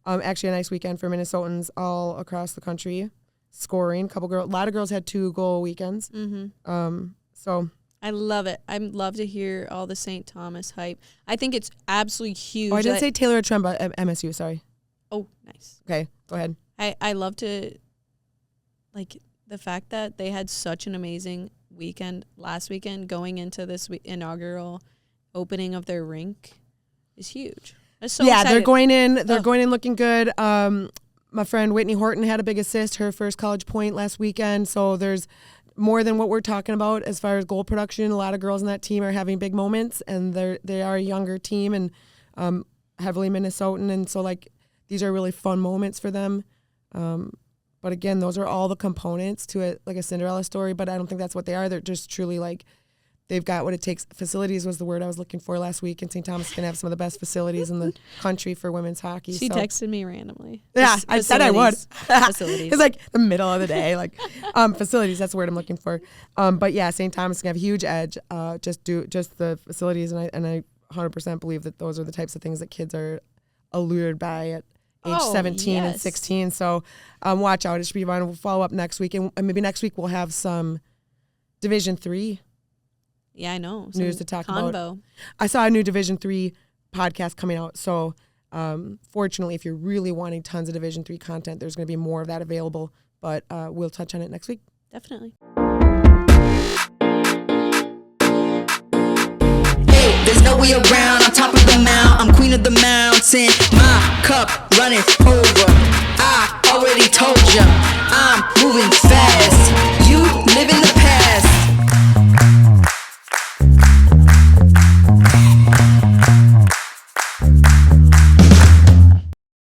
actually a nice weekend for Minnesotans all across the country scoring. A lot of girls had 2-goal weekends. So I love it. I love to hear all the St. Thomas hype. I think it's absolutely huge. I didn't say Taylor Tremba at MSU, sorry. Oh, nice. Okay, go ahead. I love to, like, the fact that they had such an amazing weekend last weekend going into this inaugural opening of their rink is huge. I'm so excited. They're going in. They're going in looking good. My friend Whitney Horton had a big assist, her first college point last weekend. So there's more than what we're talking about as far as goal production. A lot of girls on that team are having big moments, and they are a younger team and heavily Minnesotan, and so like these are really fun moments for them. But again, those are all the components to it, like a Cinderella story. But I don't think that's what they are. They're just truly like they've got what it takes. Facilities was the word I was looking for last week, and St. Thomas is going to have some of the best facilities in the country for women's hockey. She texted me randomly. Yeah, I said I would. Facilities. It's like the middle of the day, like facilities. That's the word I'm looking for. But yeah, St. Thomas is going to have a huge edge. Just the facilities, and I 100% believe that those are the types of things that kids are allured by at age 17 and 16. So watch out. It should be fun. We'll follow up next week, and maybe next week we'll have some Division III. Yeah, I know. News to talk about. about. I saw a new Division III podcast coming out. So fortunately, if you're really wanting tons of Division III content, there's going to be more of that available. But we'll touch on it next week. Definitely. There's no way around, on top of the mound, I'm queen of the mountain, my cup running over, I already told ya, I'm moving fast.